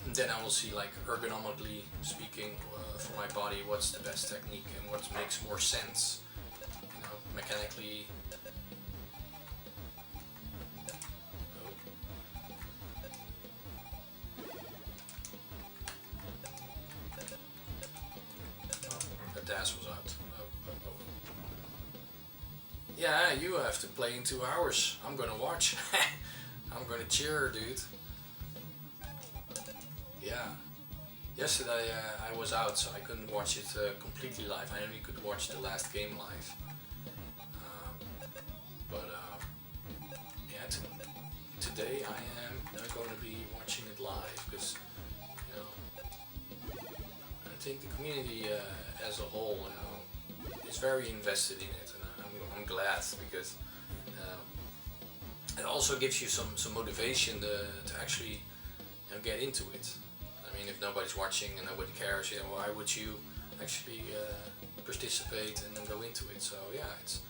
And then I will see, like, ergonomically speaking, for my body, what's the best technique and what makes more sense, you know, mechanically. The dash was out. Yeah, you have to play in 2 hours. I'm gonna watch. I'm gonna cheer, dude. Yeah. Yesterday I was out, so I couldn't watch it completely live. I only could watch the last game live. Yeah, today I am not going to be watching it live because, you know, I think the community as a whole, you know, is very invested in it, and I'm glad, because it also gives you some motivation to actually, you know, get into it. I mean, if nobody's watching and nobody cares, you know, why would you actually participate and then go into it? So yeah, it's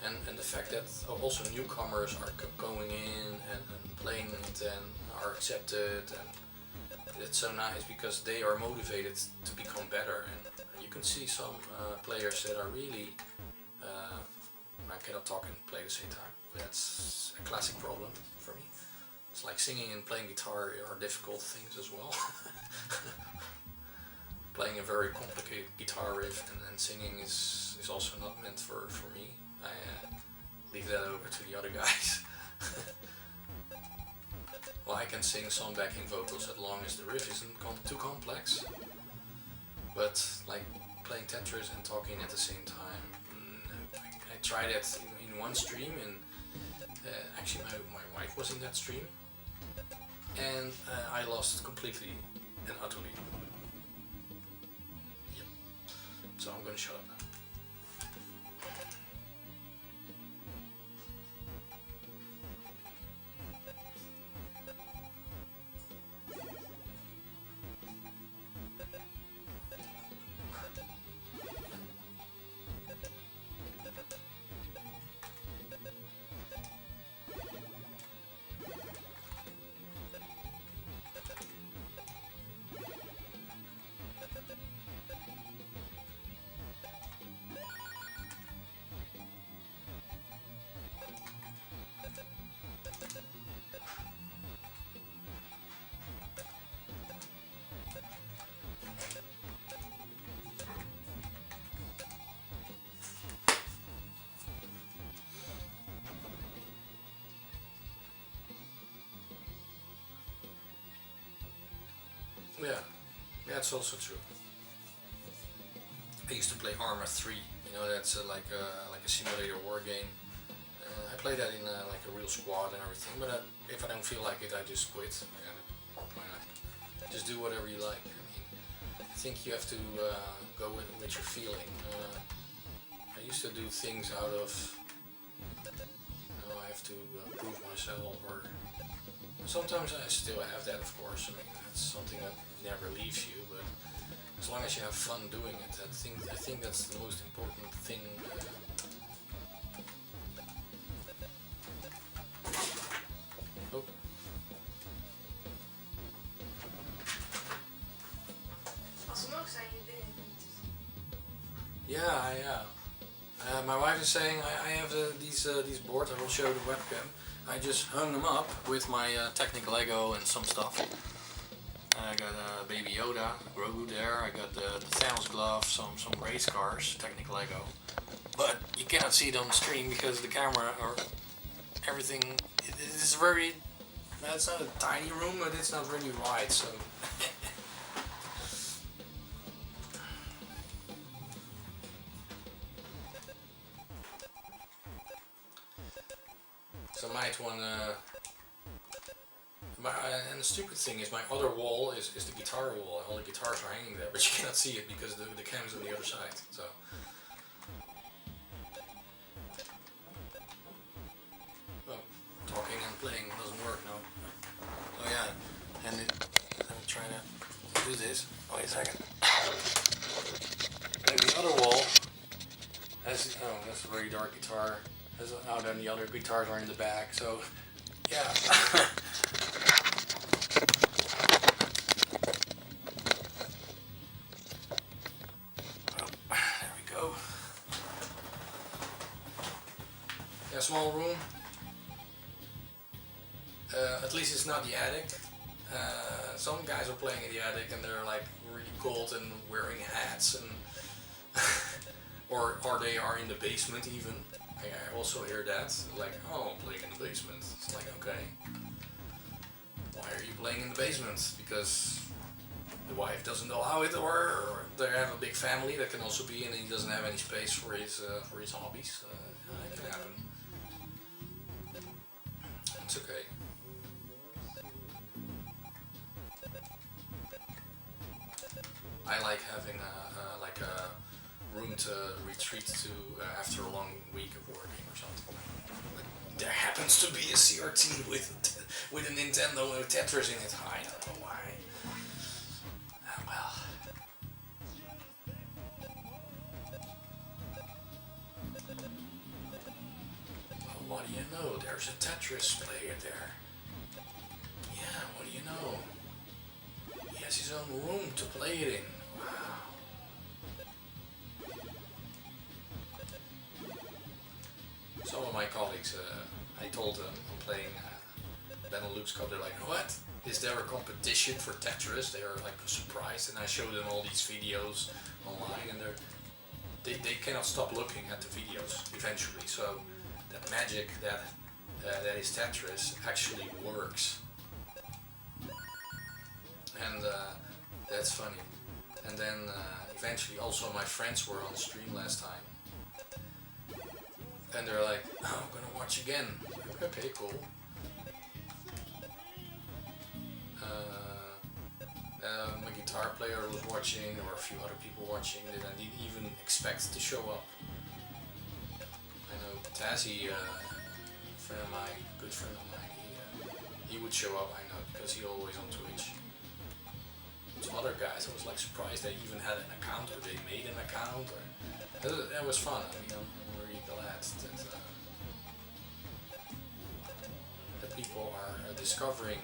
and the fact that also newcomers are going in and playing it and are accepted, and it's so nice because they are motivated to become better. And you can see some players that are really I cannot talk and play at the same time. That's a classic problem for me. It's like singing and playing guitar are difficult things as well. Playing a very complicated guitar riff and singing is also not meant for me. I leave that over to the other guys. Well, I can sing some backing vocals as long as the riff isn't too complex. But like playing Tetris and talking at the same time, I tried it in one stream, and actually my wife was in that stream, and I lost completely and utterly. Yep. So I'm gonna shut up now. Yeah, that's also true. I used to play Arma 3. You know, that's like a simulator war game. I play that in like a real squad and everything. But if I don't feel like it, I just quit. Why not? Just do whatever you like. I mean, I think you have to go with your feeling. I used to do things out of, you know, I have to prove myself, or sometimes I still have that, of course. I mean, that's something that never leaves you, but as long as you have fun doing it, I think that's the most important thing. Oh. Alsnog zijn je dingen niet. Yeah, my wife is saying I have these boards. I will show the webcam. I just hung them up with my Technic Lego and some stuff. I got a Baby Yoda, Grogu there. I got the Thanos glove, some race cars, Technic Lego. But you cannot see it on the stream because the camera or everything. It is very. It's not a tiny room, but it's not really wide, so. So I might want to. And the stupid thing is, my other wall is the guitar wall. All the guitars are hanging there, but you cannot see it because the cam's on the other side. So. Oh, talking and playing doesn't work now. Oh yeah, and let me try to do this. Wait a second. And the other wall has, oh, that's a very dark guitar. Oh, then the other guitars are in the back, so yeah. Oh, there we go. Yeah, small room. At least it's not the attic. Some guys are playing in the attic and they're like really cold and wearing hats and or they are in the basement even. I also hear that, like, oh, I'm playing in the basement. It's like, okay, why are you playing in the basement? Because the wife doesn't allow it, or they have a big family that can also be, and he doesn't have any space for his hobbies. It can happen. It's okay. I like having a room to retreat to after a long week of working or something. But there happens to be a CRT with a Nintendo with Tetris in it. I don't know why. Well. Well, what do you know? There's a Tetris player there. Yeah, what do you know? He has his own room to play it in. Wow. Some of my colleagues, I told them I'm playing Benelux Cup, they're like, what? Is there a competition for Tetris? They are like surprised, and I show them all these videos online, and they cannot stop looking at the videos eventually. So that magic that is Tetris actually works. And that's funny. And then eventually also my friends were on the stream last time. And they're like, oh, I'm gonna watch again. Okay, cool. My guitar player was watching, or a few other people watching, that I didn't even expect to show up. I know Tazzy, friend of mine, good friend of mine, he would show up, I know, because he's always on Twitch. Some other guys, I was like surprised they even had an account, or they made an account, or that was fun. I mean, I'm really glad that people are discovering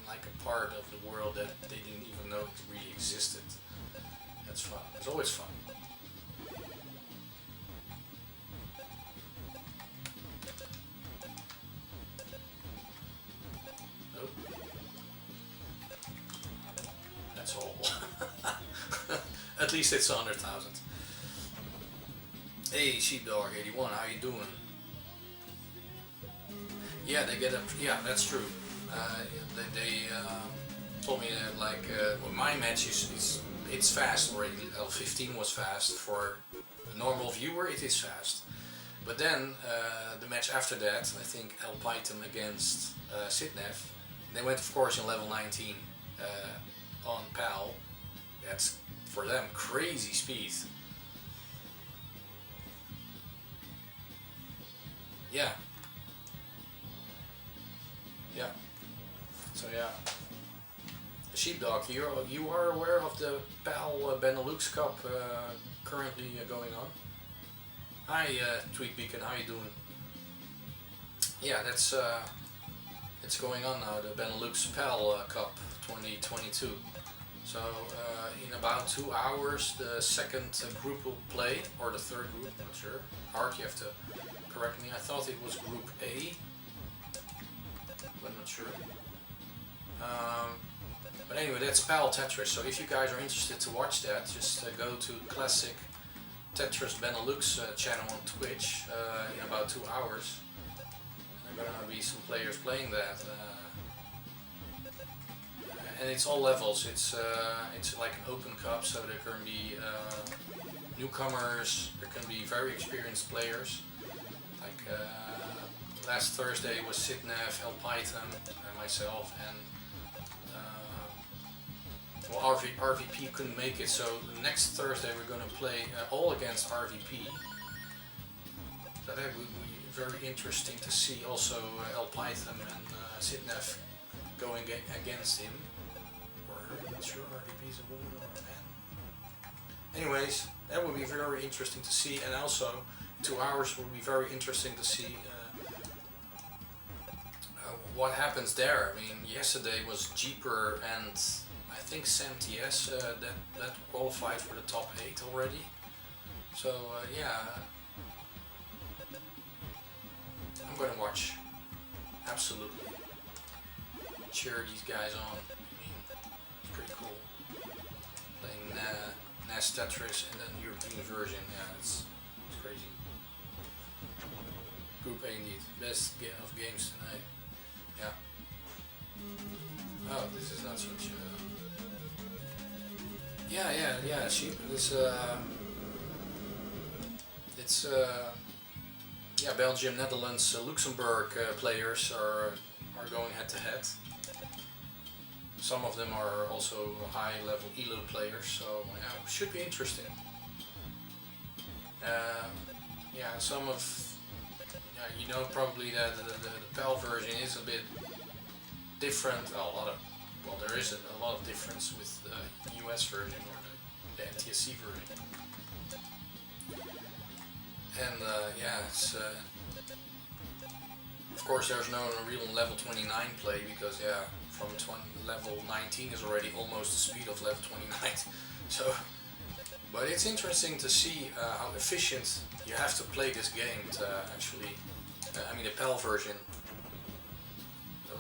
like a part of the world that they didn't even know it really existed. That's fun. It's always fun. Nope. That's all. At least it's 100,000. Hey, Sheepdog81, how you doing? Yeah, they get a. Yeah, that's true. They told me that well, my match it's fast. Or L15 was fast for a normal viewer. It is fast. But then the match after that, I think El Python against Sitnev, they went of course in level 19 on PAL. That's for them crazy speed. Yeah. Yeah. So yeah. Sheepdog, you are aware of the PAL Benelux Cup currently going on? Hi Tweet Beacon, how you doing? Yeah, that's it's going on now, the Benelux PAL Cup 2022. So in about 2 hours the second group will play, or the third group, I'm not sure. Hard, you have to correct me. I thought it was Group A, but not sure. But anyway, that's PAL Tetris. So if you guys are interested to watch that, just go to Classic Tetris Benelux channel on Twitch in about 2 hours. There are gonna be some players playing that, and it's all levels. It's like an open cup, so there can be newcomers. There can be very experienced players. Like last Thursday was Sidnev, El Python, and myself, and well, RVP couldn't make it, so next Thursday we're going to play all against RVP. So that would be very interesting to see also El Python and Sidnev going against him. Or I'm not sure RVP is a woman or a man. Anyways, that would be very interesting to see, and also 2 hours would be very interesting to see what happens there. I mean, yesterday was Jeeper and I think Sam TS that qualified for the top 8 already. So yeah, I'm gonna watch. Absolutely, cheer these guys on. I mean, it's pretty cool. Playing NES Tetris and then European version. Yeah, it's crazy. Group A indeed. Best of games tonight. Yeah. Oh, this is not such a. Yeah. It's yeah, Belgium, Netherlands, Luxembourg players are going head to head. Some of them are also high level ELO players, so yeah, should be interesting. Yeah, some of you know probably that the PAL version is a bit different. Well, there is a lot of difference with the US version or the NTSC version. And yeah, it's of course there's no real level 29 play because yeah, from level 19 is already almost the speed of level 29. So, but it's interesting to see how efficient you have to play this game to actually. I mean, the PAL version.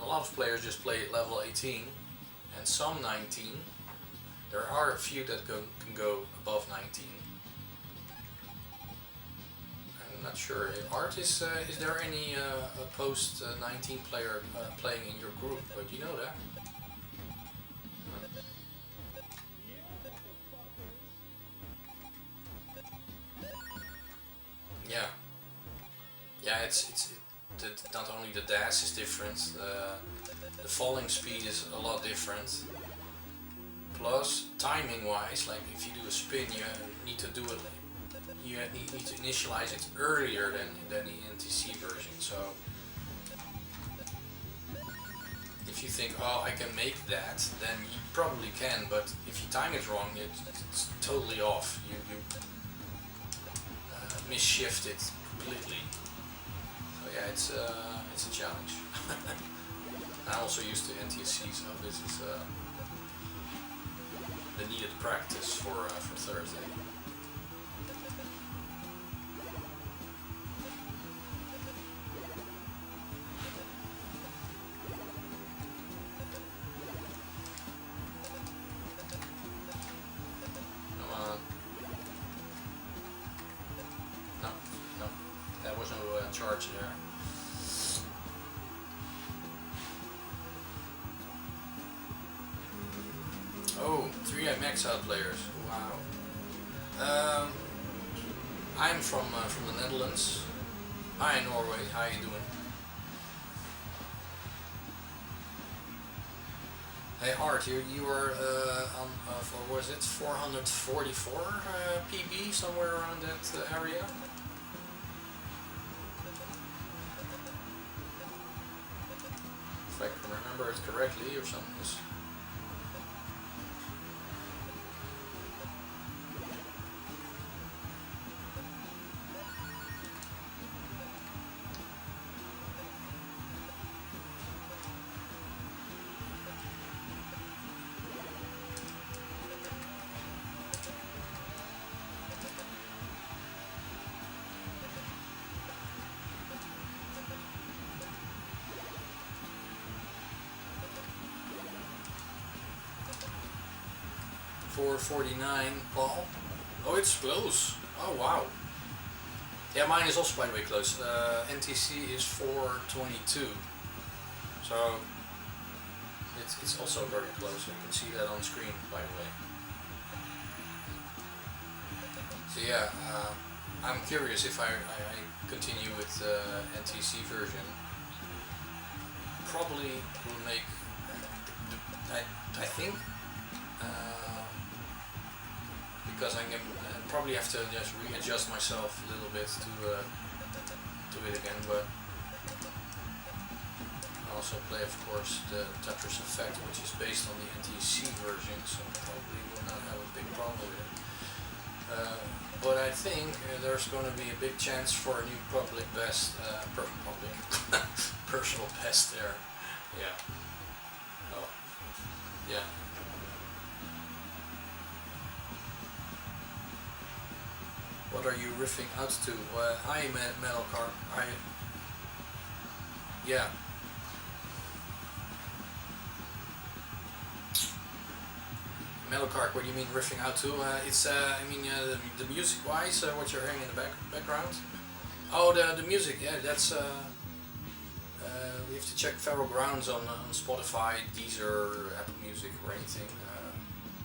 A lot of players just play at level 18, and some 19. There are a few that can go above 19. I'm not sure. Art, is there any post 19 player playing in your group? Do you know that? Yeah, not only the dash is different, the falling speed is a lot different. Plus, timing wise, like if you do a spin, you need to do it. You need to initialize it earlier than the NTC version. So, if you think, oh, I can make that, then you probably can. But if you time it wrong, it's totally off. You misshift it completely. So yeah, it's a challenge. I also used the NTSC, so this is the needed practice for Thursday. Come on. No, there was no charge there. Oh, 3 max out players. Wow. I'm from the Netherlands. Hi Norway. How you doing? Hey Art, you were on for was it 444 PB somewhere around that area? If I can remember it correctly or something. 449 Paul. Oh, it's close. Oh wow. Yeah, mine is also by the way close. NTC is 422. So it's also very close. You can see that on screen, by the way. So yeah, I'm curious if I continue with the NTC version. Probably will make, I think, because I can probably have to just readjust myself a little bit to it again, but I also play, of course, the Tetris Effect, which is based on the NTC version, so probably will not have a big problem with it. But I think there's going to be a big chance for a new public best, personal best there. Yeah. Oh. Yeah. What are you riffing out to? Hi, Metal Car. Yeah. Metal Cart, what do you mean riffing out to? It's, I mean, the music-wise, what you're hearing in the background? Oh, the music, yeah, that's, we have to check Feral Grounds on Spotify, Deezer, Apple Music, or anything.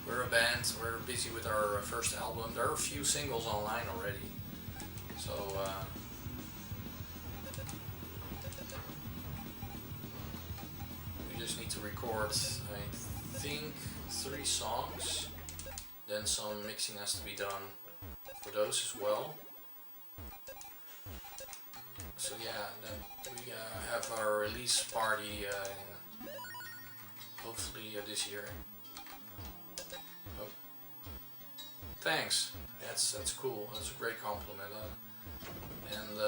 We're a band, we're busy with our first album. There are a few singles online already, so, we just need to record, I think, 3 songs, then some mixing has to be done for those as well. So yeah, then we have our release party hopefully this year. Oh. Thanks, that's cool, that's a great compliment. And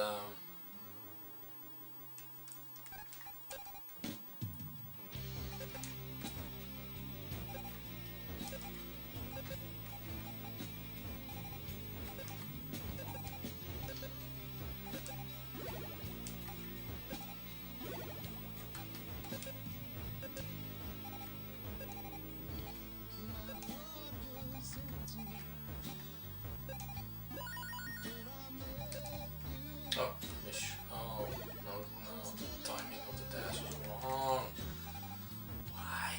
oh, ish. Oh, no, the timing of the dash is wrong. Why?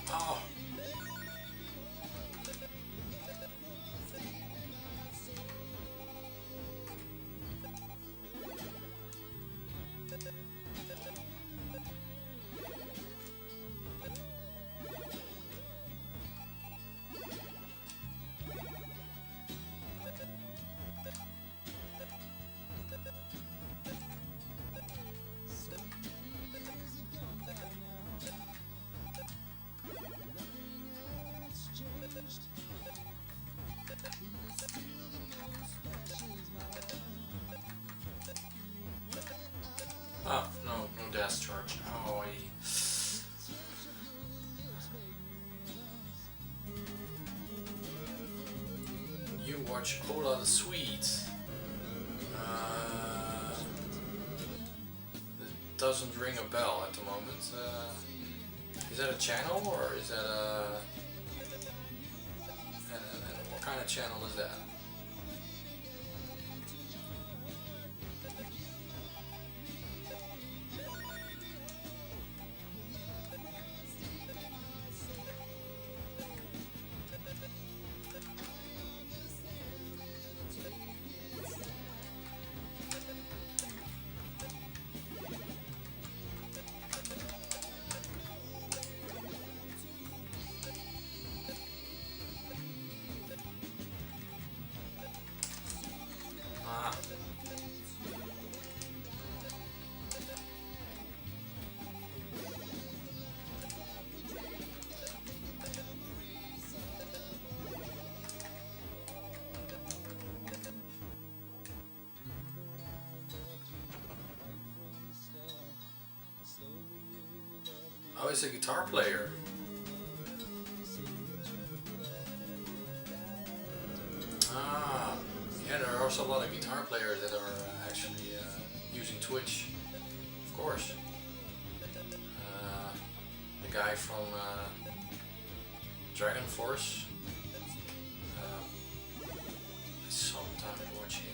Oh. Oh, no dash charge. Oh, You watch Cola the Sweet. It doesn't ring a bell at the moment. Is that a channel or is that a... And what kind of channel is that? Oh, he's a guitar player. Ah, yeah, there are also a lot of guitar players that are actually using Twitch, of course. The guy from Dragon Force, I sometimes watch him.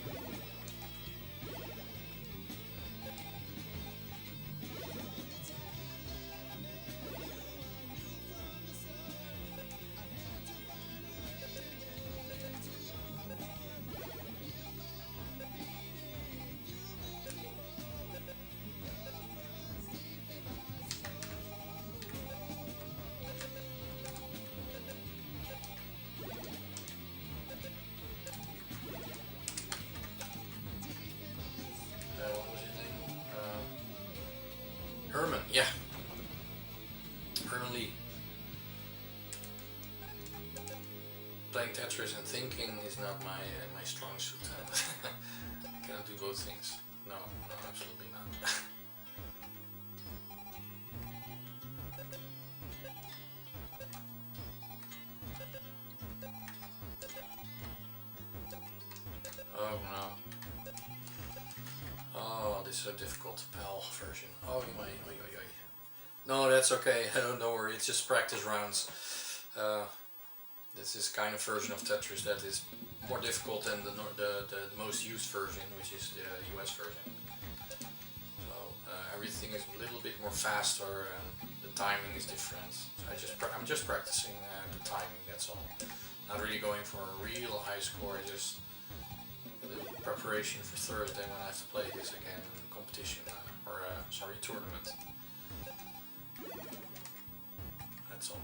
What was his name? Herman, yeah. Herman Lee. Playing Tetris and thinking is not my strong suit. I cannot do both things. No, no, absolutely not. Oh no. Oh, this is a difficult PAL version. Oh, oi, oi, oi, oi. No, that's okay. Don't worry. It's just practice rounds. This is kind of version of Tetris that is more difficult than the most used version, which is the US version. So everything is a little bit more faster and the timing is different. So I'm just practicing the timing. That's all. Not really going for a real high score. Just a little preparation for Thursday when I have to play this again in competition or sorry, tournament. That's all.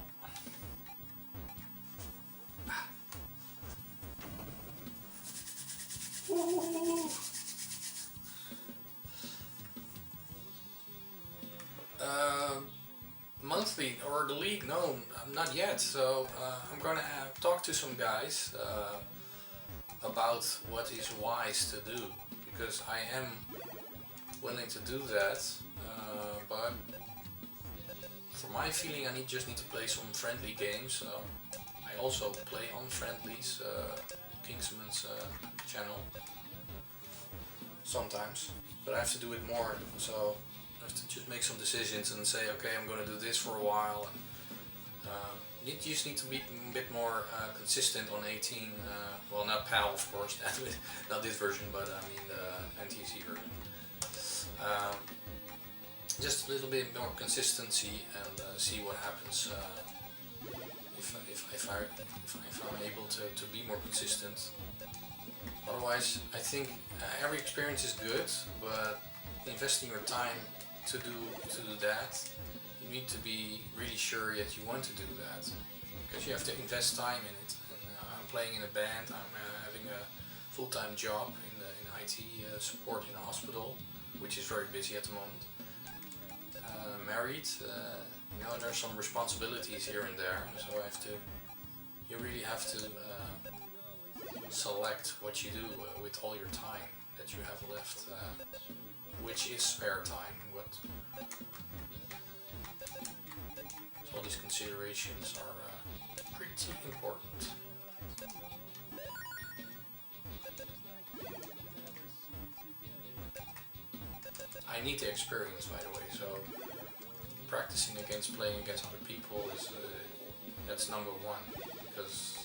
Monthly or the league? No, not yet. So I'm gonna talk to some guys about what is wise to do, because I am willing to do that, but for my feeling I just need to play some friendly games. I also play on friendlies, Kingsman's channel, sometimes, but I have to do it more, so I have to just make some decisions and say, okay, I'm going to do this for a while, and you just need to be a bit more consistent on 18, well, not PAL of course, not this version, but I mean the NTC version. Just a little bit more consistency and see what happens if I'm able to be more consistent. Otherwise, I think every experience is good, but investing your time to do that, you need to be really sure that you want to do that, because you have to invest time in it. And I'm playing in a band. I'm having a full-time job in IT support in a hospital, which is very busy at the moment. Married, you know, there's some responsibilities here and there, so you really have to select what you do with all your time that you have left, which is spare time. But so all these considerations are pretty important. I need the experience, by the way, so practicing against playing against other people is that's number one, because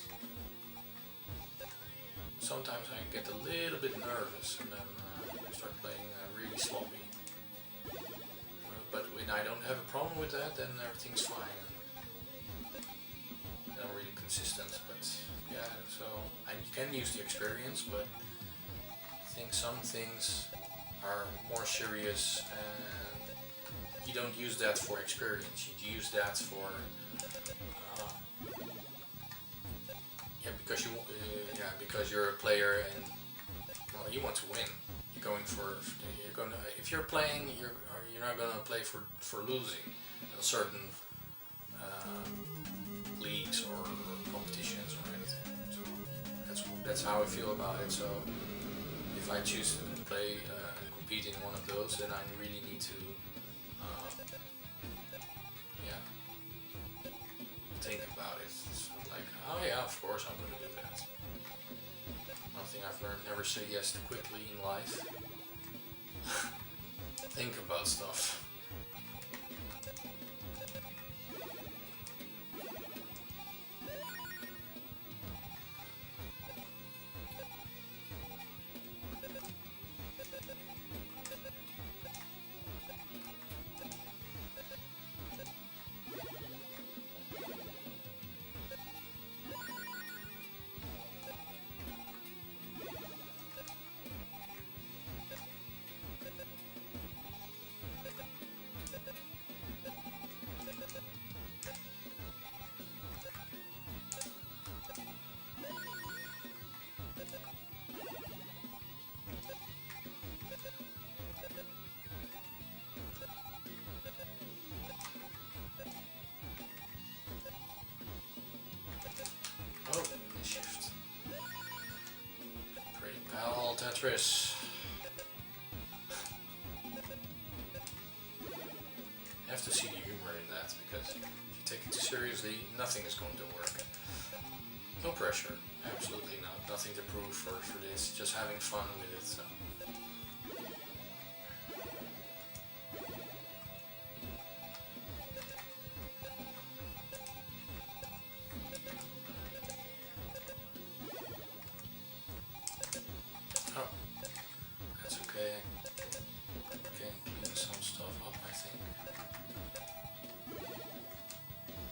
sometimes I get a little bit nervous and then I start playing really sloppy. But when I don't have a problem with that, then everything's fine. I'm really consistent, but yeah, so I can use the experience, but I think some things are more serious and you don't use that for experience, you use that for because you're a player and well, you want to win. If you're playing, you're not gonna play for losing in certain leagues or competitions or anything. So that's how I feel about it. So if I choose to play and compete in one of those, then I really need to never say yes too quickly in life. Think about stuff. Oh, shift. Great pal Tetris. You have to see the humor in that, because if you take it too seriously, nothing is going to work. No pressure, absolutely not. Nothing to prove for this, just having fun with it. So. Oh, that's okay. Can clean some stuff up, I think.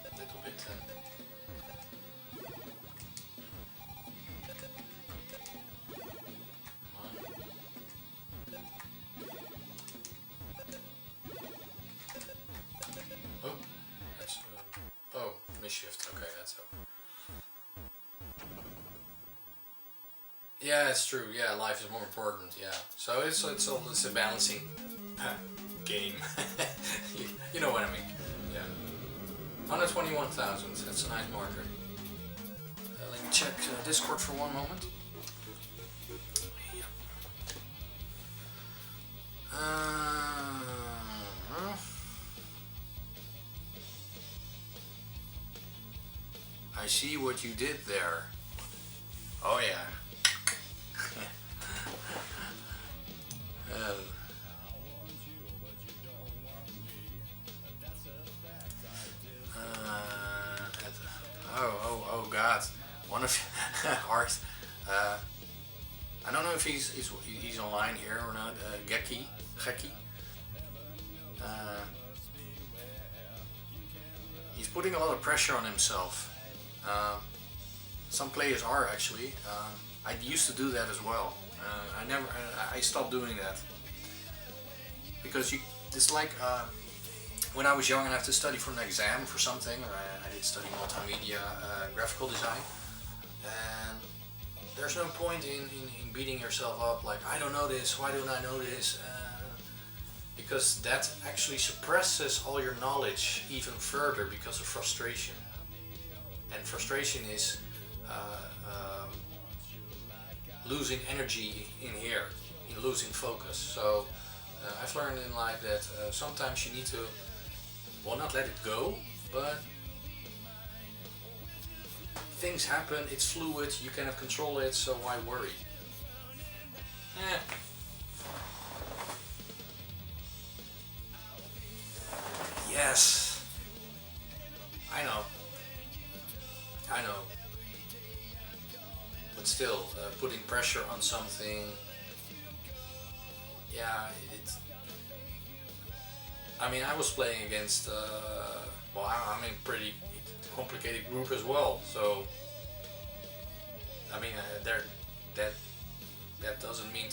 A little bit then. Oh, that's oh, misshift. Okay, that's it. Yeah, it's true. Yeah, life is more important. Yeah, so it's a balancing game. You know what I mean? Yeah. 121,000. That's a nice marker. Let me check Discord for one moment. Yeah. I see what you did there. Oh yeah. Oh God! One of Art. I don't know if he's online here or not. Geki. He's putting a lot of pressure on himself. Some players are actually. I used to do that as well. I stopped doing that because it's like when I was young and I have to study for an exam for something, or I did study multimedia graphical design, and there's no point in beating yourself up like, I don't know this, why don't I know this, because that actually suppresses all your knowledge even further because of frustration. And frustration is losing energy in here, in losing focus. So I've learned in life that sometimes you need to, well, not let it go, but things happen, it's fluid, you cannot control it, so why worry? Yes, I know, but still, putting pressure on something, yeah, I mean, I was playing against, well, I'm in a pretty complicated group as well, so, I mean, that doesn't mean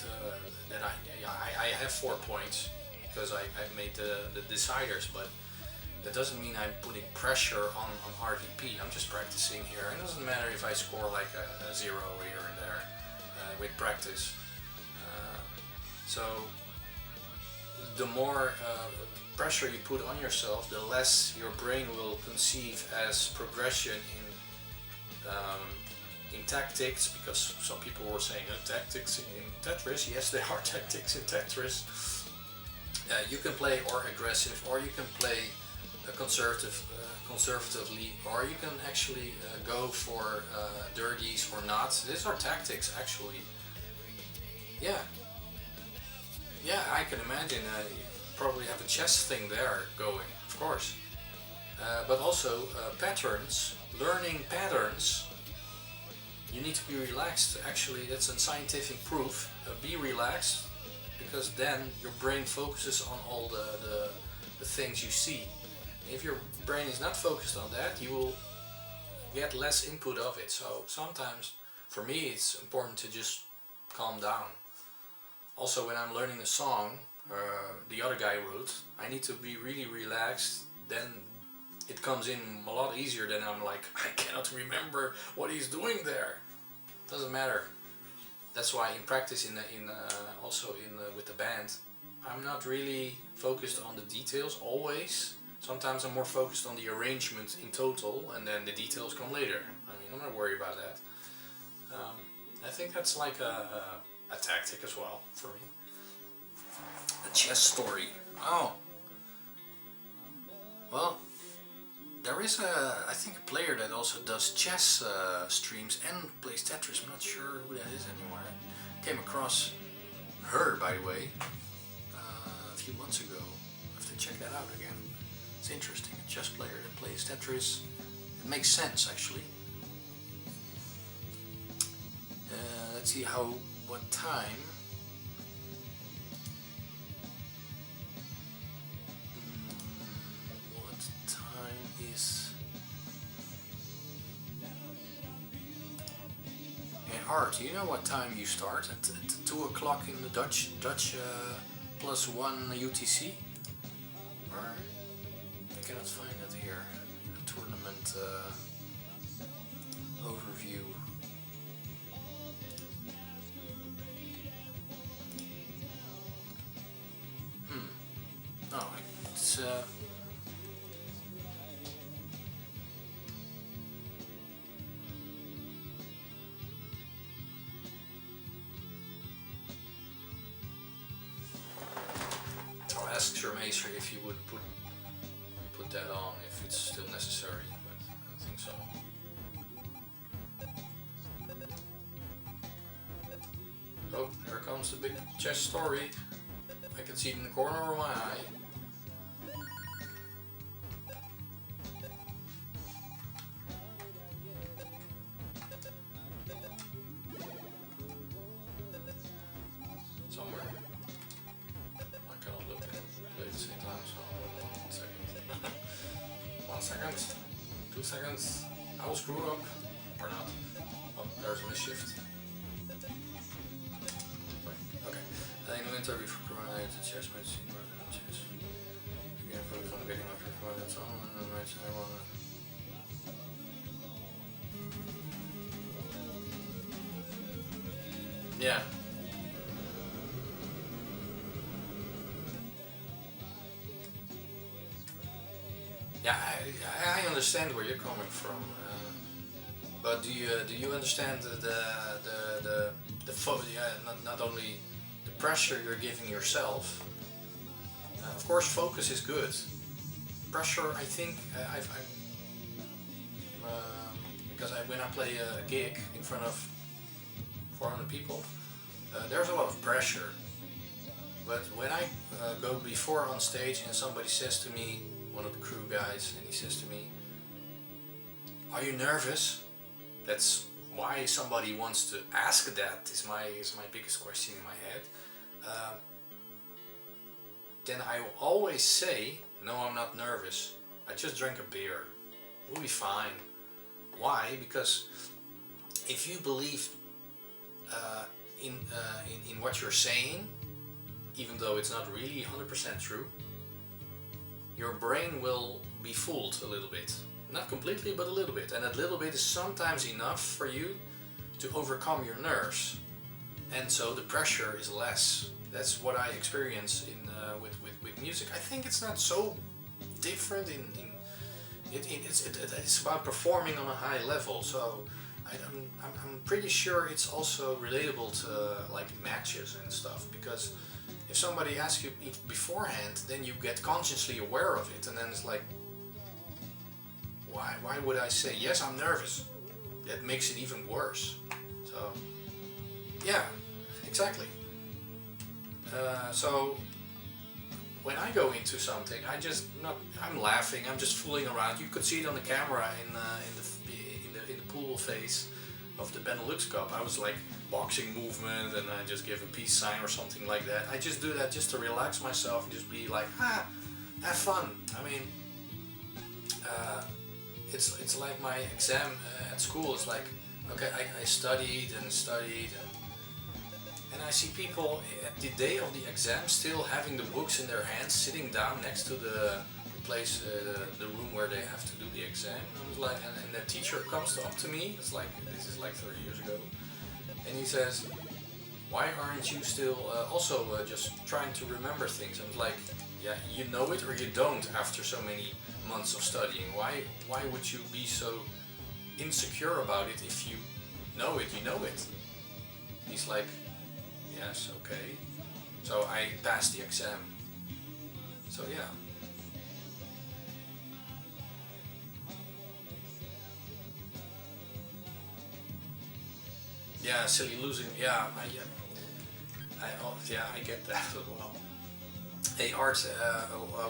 that I have 4 points, because I made the deciders, but that doesn't mean I'm putting pressure on RVP. I'm just practicing here. It doesn't matter if I score like a 0 here and there with practice. So the more pressure you put on yourself, the less your brain will conceive as progression in tactics, because some people were saying tactics in Tetris. Yes, there are tactics in Tetris. You can play or aggressive, or you can play conservatively, or you can actually go for dirties or not. These are tactics actually. Yeah, yeah, I can imagine. You probably have a chess thing there going, of course. But also patterns, learning patterns. You need to be relaxed. Actually, that's a scientific proof. Be relaxed, because then your brain focuses on all the things you see. If your brain is not focused on that, you will get less input of it. So sometimes, for me, it's important to just calm down. Also, when I'm learning a song the other guy wrote, I need to be really relaxed. Then it comes in a lot easier than I'm like, I cannot remember what he's doing there. Doesn't matter. That's why in practice, with the band, I'm not really focused on the details always. Sometimes I'm more focused on the arrangement in total, and then the details come later. I mean, I'm not worried about that. I think that's like a tactic as well for me. A chess story. Oh, well, there is I think a player that also does chess streams and plays Tetris. I'm not sure who that is anymore. I came across her, by the way, a few months ago. I have to check that out again. It's interesting. A chess player that plays Tetris. It makes sense, actually. Let's see what time. What time is? Hey Art, do you know what time you start? At 2 o'clock in the Dutch plus 1 UTC? Or I cannot find that here. The tournament overview. No, it's I'll ask Shermacer if you would put that on if it's still necessary, but I don't think so. Oh, there comes the big chess story. I can see it in the corner of my eye. Somewhere. I cannot look and play at the same time, so 1 second. 1 second. 2 seconds. I will screw up. Or not. Oh, there's a misshift. Okay. In the winter before Corona, the chess match in chess. Again, focus on getting my first one. That's all. And the match I won. Yeah. Yeah, I understand where you're coming from, but do you understand not only the pressure you're giving yourself? Of course, focus is good. Pressure, I think, because when I play a gig in front of 400 people, there's a lot of pressure. But when I go before on stage and somebody says to me, one of the crew guys, and he says to me, "Are you nervous?" That's why somebody wants to ask that. Is my biggest question in my head. Then I will always say, "No, I'm not nervous. I just drank a beer. We'll be fine." Why? Because if you believe in what you're saying, even though it's not really 100% true, your brain will be fooled a little bit. Not completely, but a little bit. And that little bit is sometimes enough for you to overcome your nerves. And so the pressure is less. That's what I experience with music. I think it's not so different it's about performing on a high level. So I'm pretty sure it's also relatable to like matches and stuff, because if somebody asks you beforehand, then you get consciously aware of it, and then it's like, why would I say, yes, I'm nervous? That makes it even worse. So, yeah, exactly. So when I go into something, I'm laughing, I'm just fooling around. You could see it on the camera in the pool phase of the Benelux Cup. I was like boxing movement, and I just gave a peace sign or something like that. I just do that just to relax myself and just be like, have fun. I mean, it's like my exam at school. It's like, okay, I studied and studied, and I see people at the day of the exam still having the books in their hands, sitting down next to the place, the room where they have to do the exam. And I was like, and the teacher comes up to me. It's like, this is like 30 years ago, and he says, "Why aren't you still also just trying to remember things?" I was like, "Yeah, you know it or you don't after so many months of studying. Why would you be so insecure about it if you know it? You know it." He's like, "Yes, okay." So I passed the exam. So yeah. Yeah, silly losing. Yeah, I get that as well. Hey Art,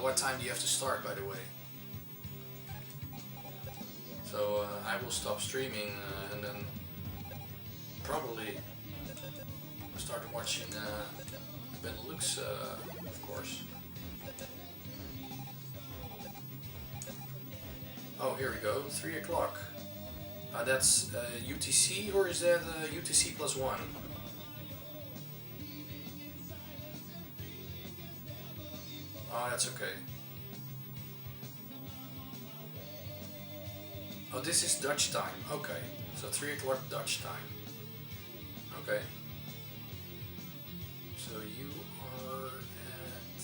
what time do you have to start, by the way? So I will stop streaming and then probably start watching Benelux, of course. Oh, here we go, 3 o'clock. That's UTC, or is that UTC plus 1? Oh, that's okay. Oh, this is Dutch time. Okay, so 3 o'clock Dutch time. Okay. So you are at...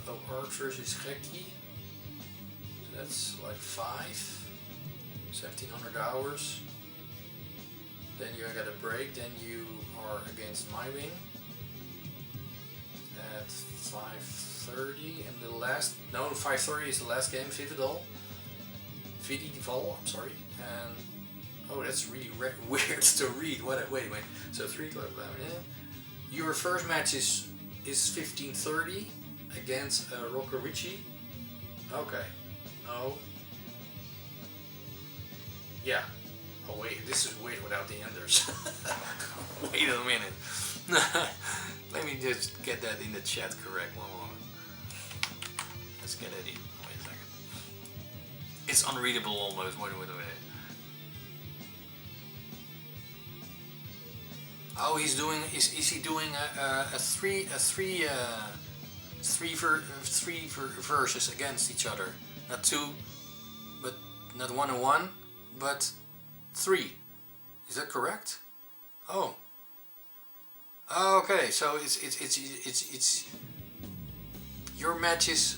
Oh, Art versus Gekkie. So that's like 1700 hours. Then you got a break. Then you are against my wing at 5:30, and the last 5:30 is the last game. Vidival, I'm sorry. And oh, that's really weird to read. Wait. So 3 o'clock. Your first match is 15:30 against Rocorici. Okay. No. Yeah. Oh wait, this is weird without the enders. Wait a minute. Let me just get that in the chat correct. One moment. Let's get it in. Wait a second. It's unreadable almost. Wait a minute. Oh, he's doing. Is he doing three verses against each other? Not 2, but not 1 and 1, but 3. Is that correct? Oh. Okay, so it's your match is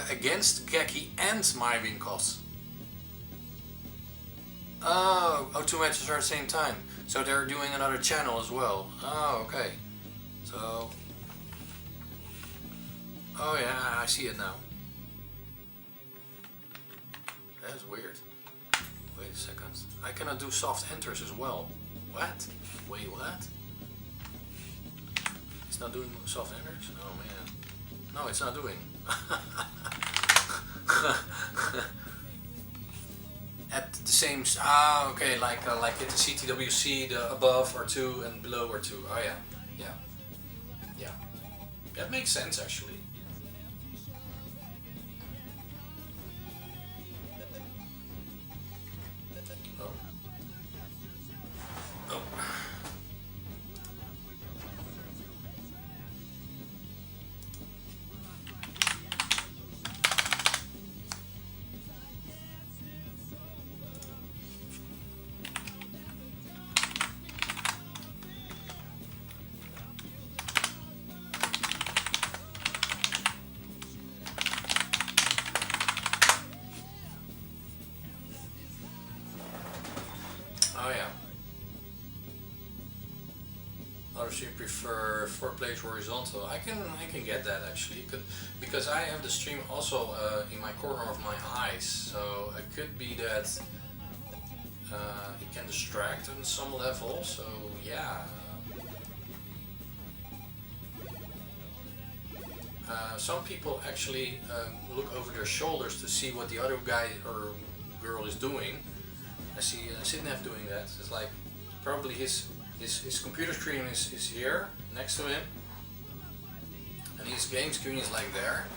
against Gekkie and Mywinkos. Oh, 2 matches are at the same time. So they're doing another channel as well. Oh, okay. So, oh yeah, I see it now. That's weird. Wait a second. I cannot do soft enters as well. What? Wait, what? It's not doing soft enters? Oh man. No, it's not doing. At the same, okay, like at the CTWC, the above are 2 and below are 2. Oh yeah. That makes sense actually. You prefer 4 players horizontal. I can get that actually, because I have the stream also in my corner of my eyes, so it could be that it can distract on some level. So yeah, some people actually look over their shoulders to see what the other guy or girl is doing. I see Sidnev doing that. It's like probably his computer screen is here next to him, and his game screen is like there.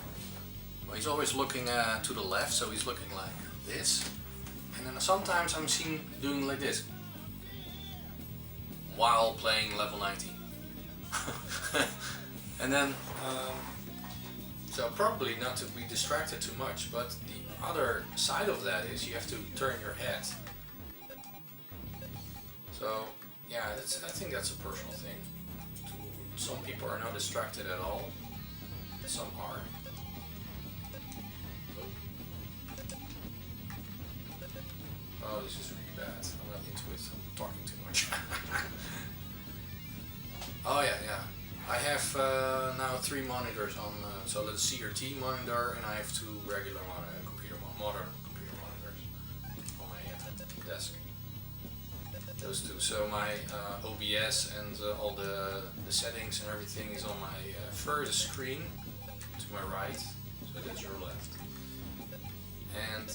Well, he's always looking to the left, so he's looking like this. And then sometimes I'm seen doing like this while playing level 90. And then, so probably not to be distracted too much, but the other side of that is you have to turn your head. So yeah, I think that's a personal thing. Some people are not distracted at all, some are. Oh, this is really bad. I'm not into it. I'm talking too much. Oh yeah. I have now 3 monitors on, so that's CRT monitor, and I have 2 regular modern computer monitors on my desk. Those 2. So my OBS and all the settings and everything is on my first screen to my right, so that's your left. And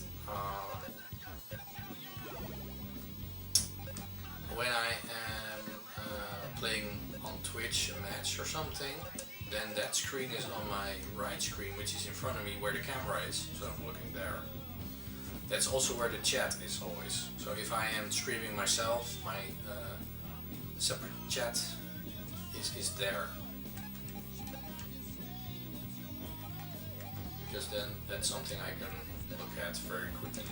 when I am playing on Twitch a match or something, then that screen is on my right screen, which is in front of me where the camera is, so I'm looking there. That's also where the chat is always. So if I am streaming myself, my separate chat is there. Because then that's something I can look at very quickly.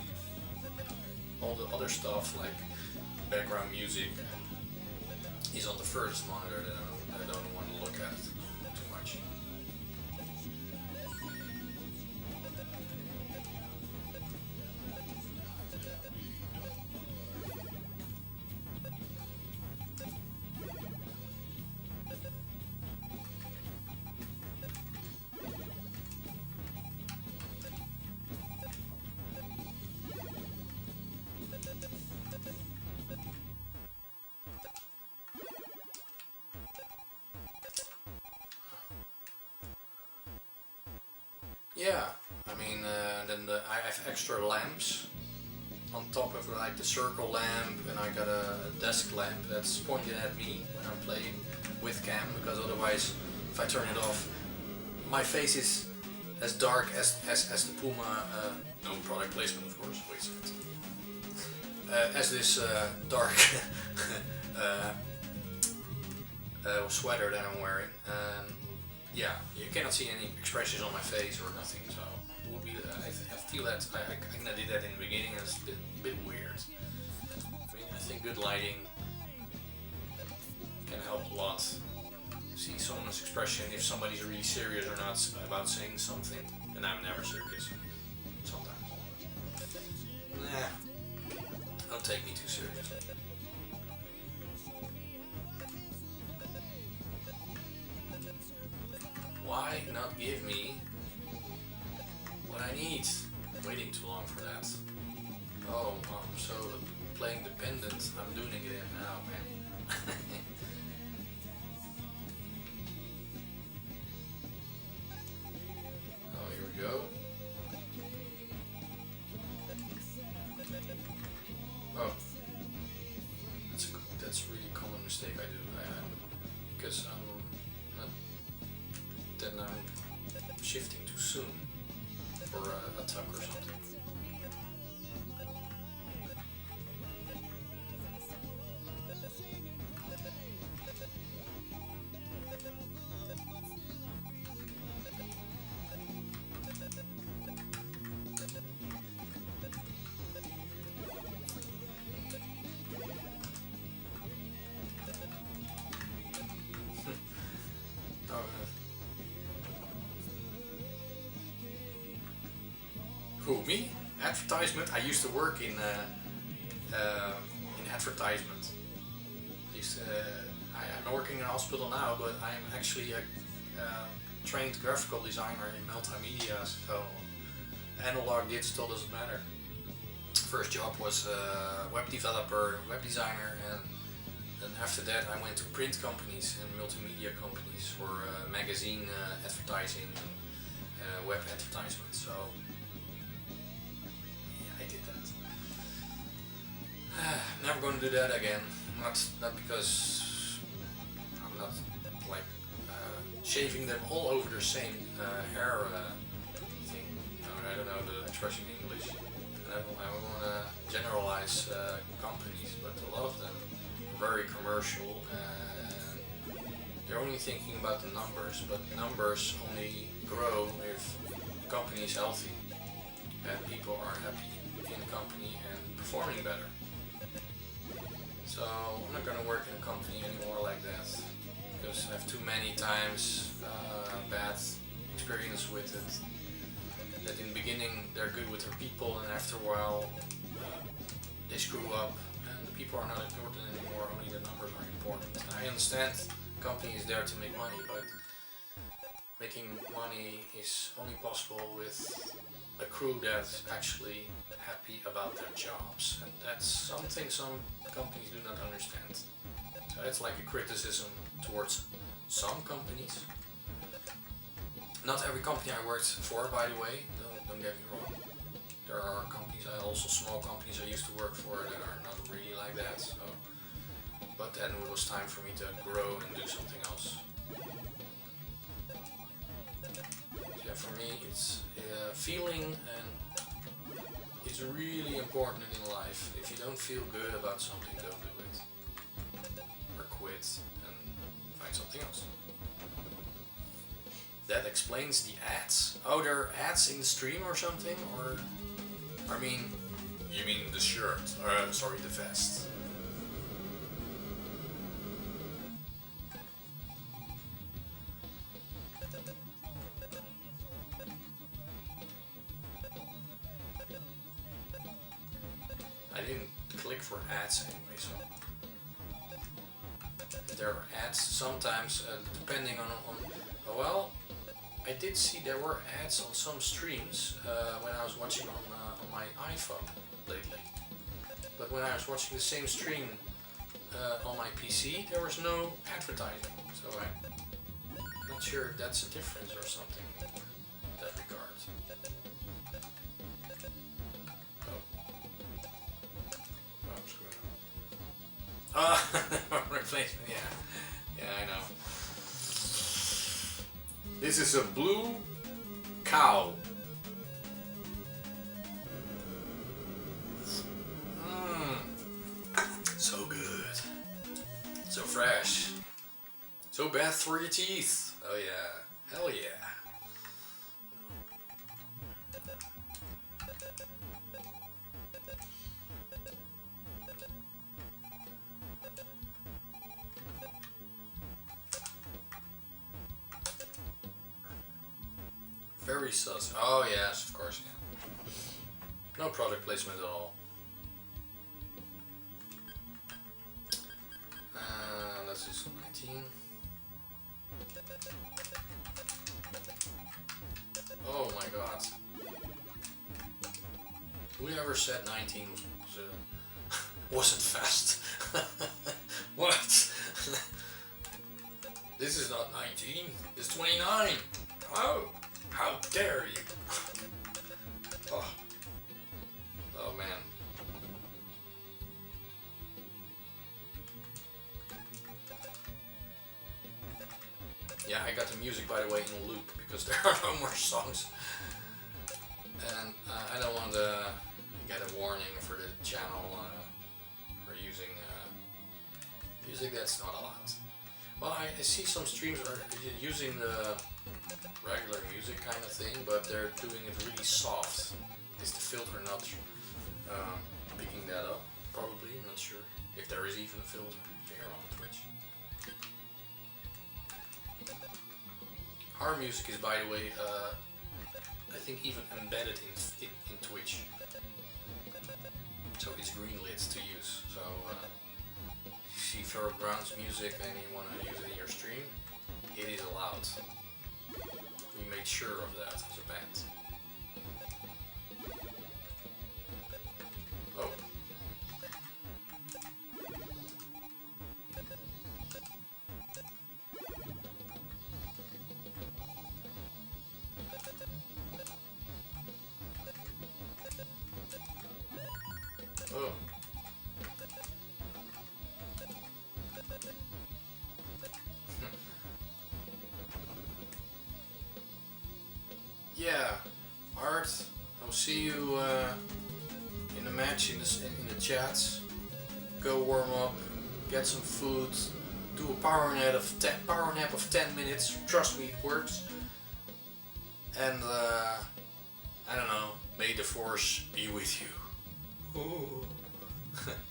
All the other stuff like background music is on the first monitor that I don't want to look at too much. Yeah, I mean, then I have extra lamps on top of like the circle lamp, and I got a desk lamp that's pointed at me when I'm playing with cam, because otherwise if I turn it off my face is as dark as the Puma, no product placement of course, wait a second, as this dark sweater that I'm wearing. Yeah, you cannot see any expressions on my face or nothing, so it will be, I feel that I kind of did that in the beginning, and it's a bit weird. I mean, I think good lighting can help a lot. See someone's expression, if somebody's really serious or not about saying something, and I'm never serious, sometimes. Nah, don't take me too seriously. Why not give me what I need? I'm waiting too long for that. Oh, I'm so playing dependent. I'm doing it again now, man. Oh, here we go. Oh, that's a really common mistake I do. Because then I'm shifting too soon for a tuck or something. Who, me? Advertisement? I used to work in advertisement. I'm working in a hospital now, but I'm actually a trained graphical designer in multimedia, so analog, digital doesn't matter. First job was web developer, web designer, and and after that I went to print companies and multimedia companies for magazine advertising and web advertisement. So yeah, I did that. Never gonna do that again. Not because I'm not like shaving them all over the same hair thing. No, I don't know the expression in English. And I don't want to generalize companies, but a lot of them are very commercial and they're only thinking about the numbers. But numbers only grow if the company is healthy and people are happy in the company and performing better. So I'm not gonna work in a company anymore like that because I have too many times bad experience with it. That in the beginning they're good with their people and after a while they screw up and the people are not important anymore, only the numbers are important. I understand the company is there to make money, but making money is only possible with a crew that's actually happy about their jobs, and that's something some companies do not understand. So it's like a criticism towards some companies. Not every company I worked for, by the way, don't get me wrong. There are companies, also small companies I used to work for that are not really like that. So, but then it was time for me to grow and do something else. Yeah, for me it's feeling, and it's really important in life. If you don't feel good about something, don't do it. Or quit and find something else. That explains the ads. Oh, there are ads in the stream or something? Or, I mean, you mean the shirt, sorry, the vest. I didn't click for ads anyway, so there are ads sometimes depending on well, I did see there were ads on some streams when I was watching on my iPhone lately, but when I was watching the same stream on my PC there was no advertising, so I'm not sure if that's a difference or something in that regard. Replacement, yeah, I know. This is a blue cow. So good, so fresh, so bad for your teeth. Oh yeah, hell yeah. Very sus. Oh yes, of course, yeah. No product placement at all. Let's do some 19. Oh my god. Whoever said 19 wasn't fast. What? This is not 19, it's 29. Oh! How dare you! Oh man. Yeah, I got the music, by the way, in a loop because there are no more songs. And I don't want to get a warning for the channel for using music that's not allowed. Well, I see some streams are using the regular music kind of thing, but they're doing it really soft. Is the filter not picking that up? Probably, I'm not sure if there is even a filter here on Twitch. Our music is, by the way, I think even embedded in Twitch, so it's greenlit to use. So if you see Fairgrounds music and you want to use it in your stream, it is allowed. We made sure of that as a band. Oh. Oh. Yeah, Art, I'll see you in the match in the chats. Go warm up, get some food, do a power nap of 10 minutes. Trust me, it works. And I don't know. May the force be with you. Ooh.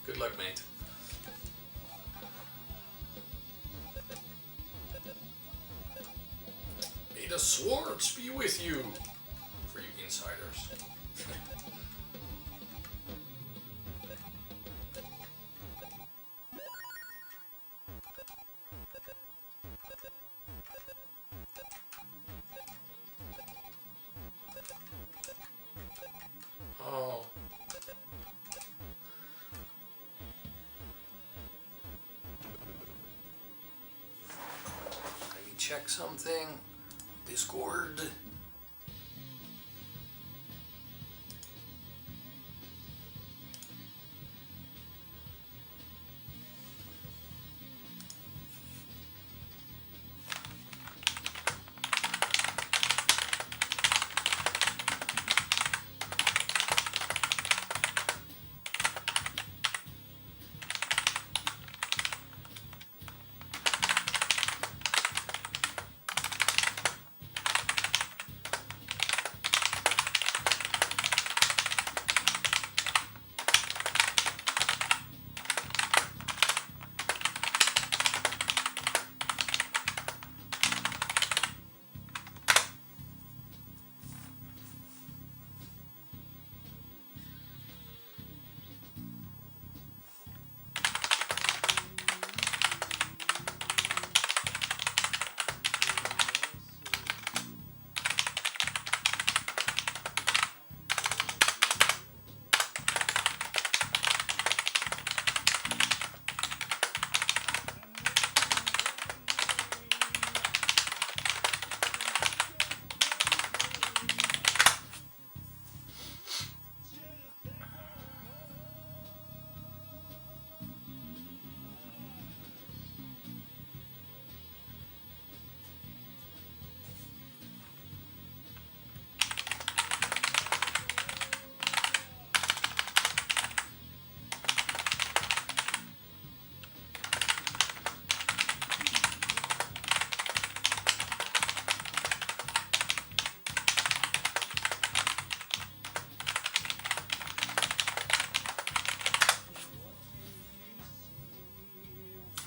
Good luck, mate. May the swords be with you. For you insiders. Oh. Let me check something. Discord.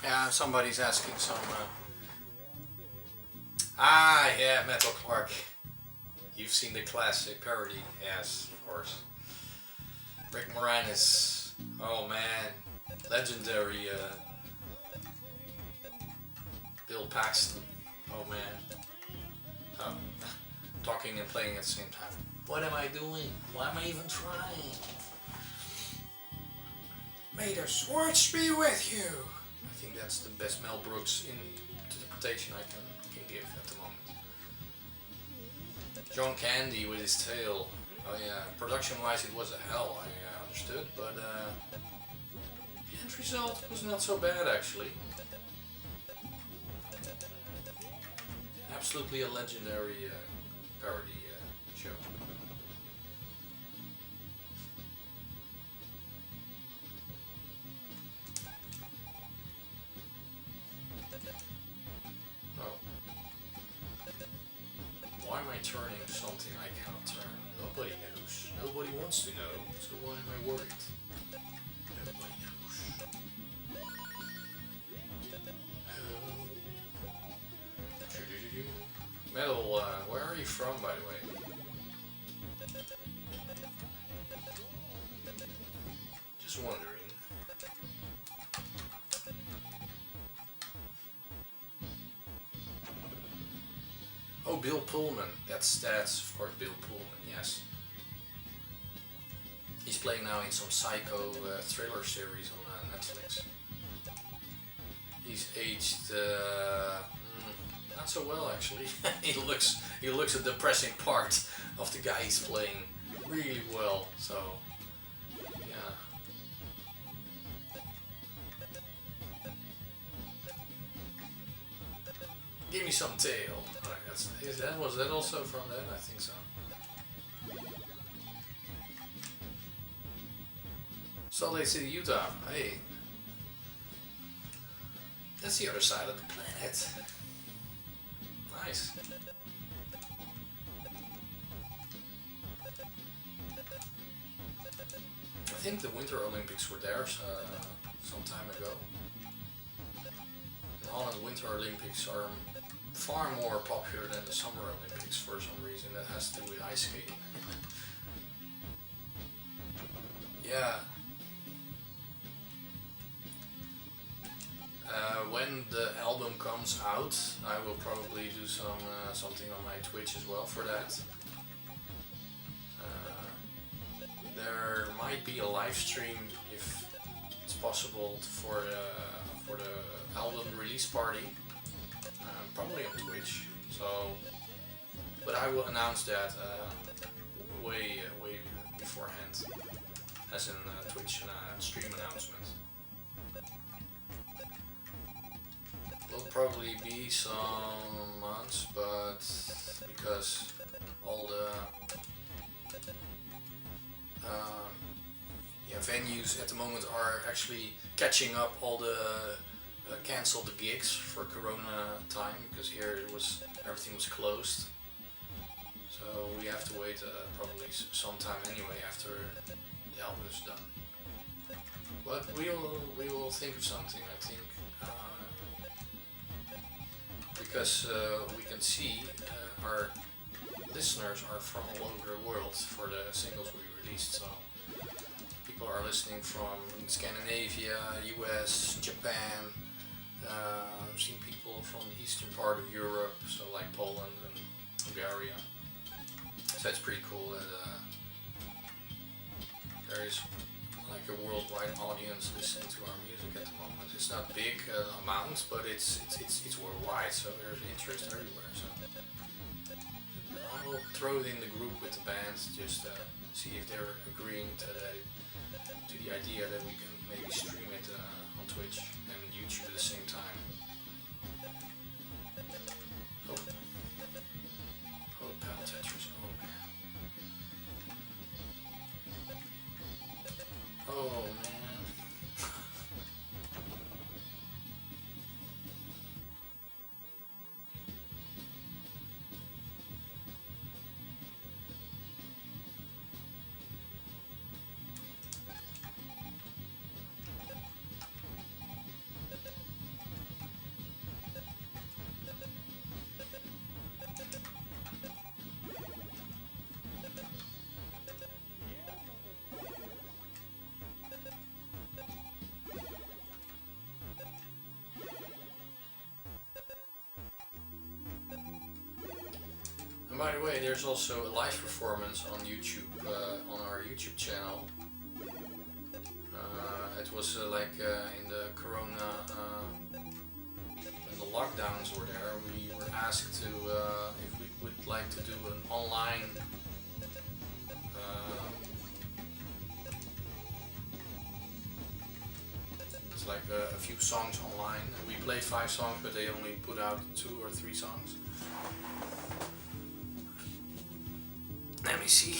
Yeah, somebody's asking some. Yeah, Metal Clark. You've seen the classic parody, yes, of course. Rick Moranis. Oh man, legendary. Bill Paxton. Oh man. Oh, talking and playing at the same time. What am I doing? Why am I even trying? May the swords be with you. I think that's the best Mel Brooks interpretation I can give at the moment. John Candy with his tail. Oh yeah, production-wise it was a hell, I understood, but the end result was not so bad actually. Absolutely a legendary parody show. Why am I turning something I cannot turn? Nobody knows. Nobody wants to know, so why am I worried? Nobody knows. Metal, where are you from, by the way? Just wondering. Oh, Bill Pullman. That's of course Bill Pullman. Yes. He's playing now in some psycho thriller series on Netflix. He's aged not so well actually. he looks a depressing part of the guy he's playing really well. So yeah, Give me some tail. Alright, was that also from that? I think so. Salt Lake City, Utah. Hey. That's the other side of the planet. Nice. I think the Winter Olympics were there some time ago. In Holland, Winter Olympics are far more popular than the Summer Olympics for some reason. That has to do with ice skating. Yeah. When the album comes out, I will probably do something on my Twitch as well for that. There might be a live stream if it's possible for the album release party, probably on Twitch. So, but I will announce that way beforehand, as in Twitch stream announcement. Will probably be some months, but because all the venues at the moment are actually catching up all the cancelled gigs for Corona time, because here everything was closed. So we have to wait probably some time anyway after the album is done. But we will think of something, I think. Because we can see our listeners are from all over the world for the singles we released. So people are listening from Scandinavia, US, Japan. I've seen people from the eastern part of Europe, so like Poland and Bulgaria. So it's pretty cool that there is like a worldwide audience listening to our music at the moment. It's not big amounts, but it's worldwide, so there's interest everywhere. So I will throw it in the group with the bands, just see if they're agreeing to the idea that we can maybe stream it on Twitch and YouTube at the same time. Oh, PAL Tetris. Oh man. Oh man. And by the way, there's also a live performance on YouTube, on our YouTube channel. It was like in the Corona, when the lockdowns were there, we were asked to, if we would like to do an online it's like a few songs online. We played 5 songs, but they only put out 2 or 3 songs. Let me see.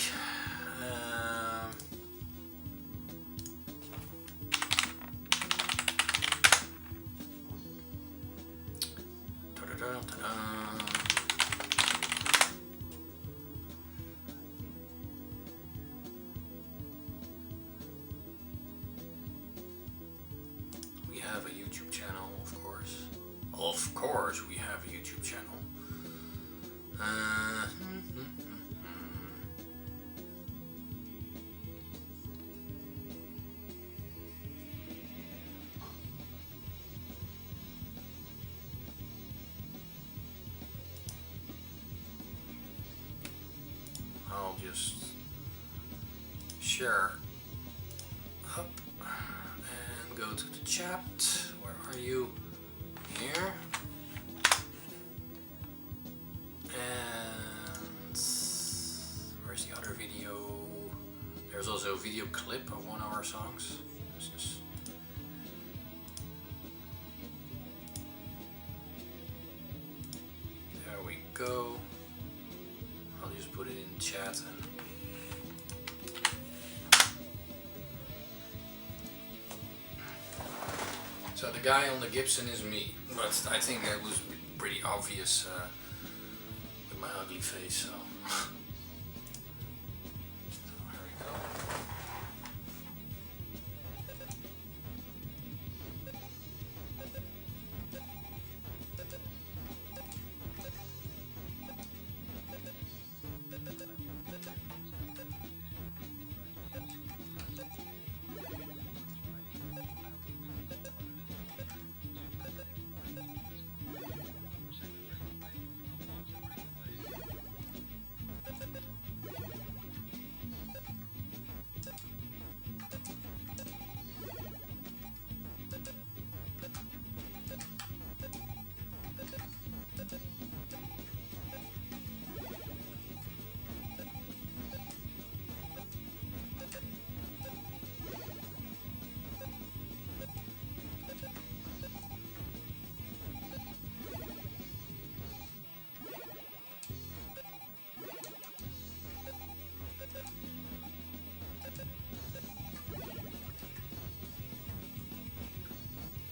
We have a YouTube channel, of course. Of course, we have a YouTube channel. I'll just share up and go to the chat. Where are you? Here. And where's the other video? There's also a video clip of one of our songs. Let's just chat. And so the guy on the Gibson is me, but I think it was pretty obvious with my ugly face. So.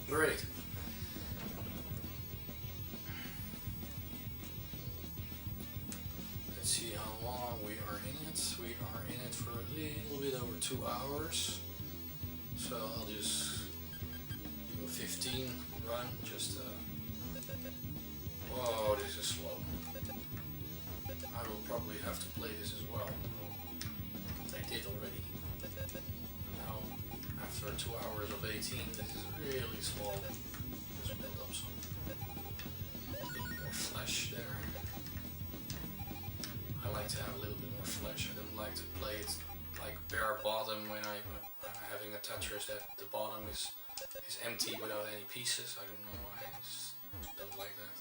Great. Let's see how long we are in it. We are in it for a little bit over 2 hours. So I'll just do a 15 run. Just whoa, this is slow. I will probably have to play this as well. I did already. Now, after 2 hours of 18, this is really slow. Just build up some more flesh there. I like to have a little bit more flesh. I don't like to play it like bare bottom when I'm having a Tetris that the bottom is empty without any pieces. I don't know why. I just don't like that.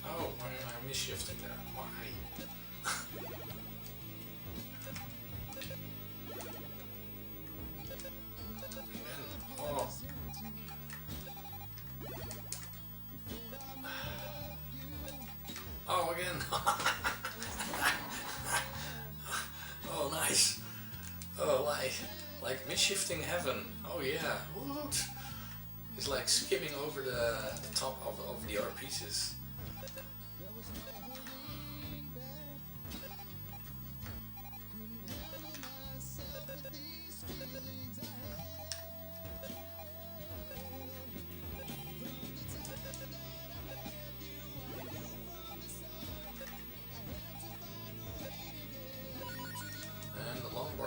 Oh, why am I misshifting there? Why? Again. Oh. Oh, again. Oh, nice. Oh, like misshifting heaven. Oh yeah. What? It's like skimming over the top of the other pieces.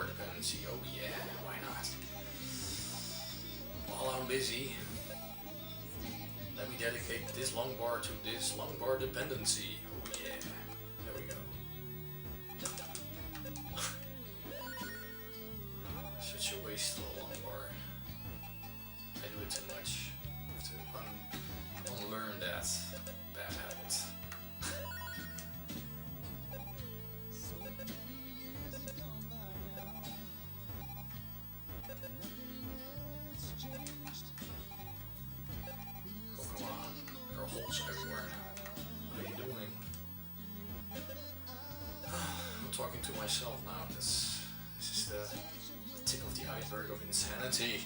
Dependency, oh yeah, why not? While I'm busy, let me dedicate this long bar to this long bar dependency. Oh yeah, there we go. Such a waste of a long bar. I do it too much. I have to unlearn that bad habit. Holes everywhere. What are you doing? I'm talking to myself now. This is the tip of the iceberg of insanity.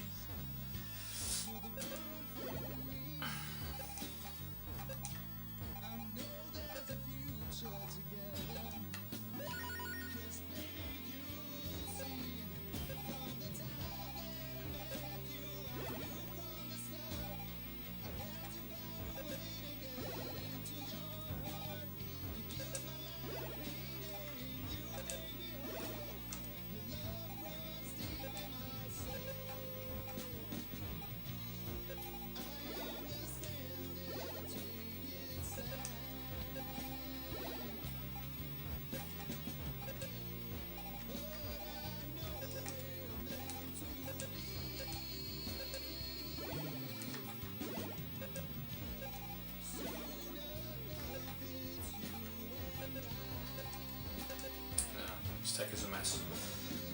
stack is a mess.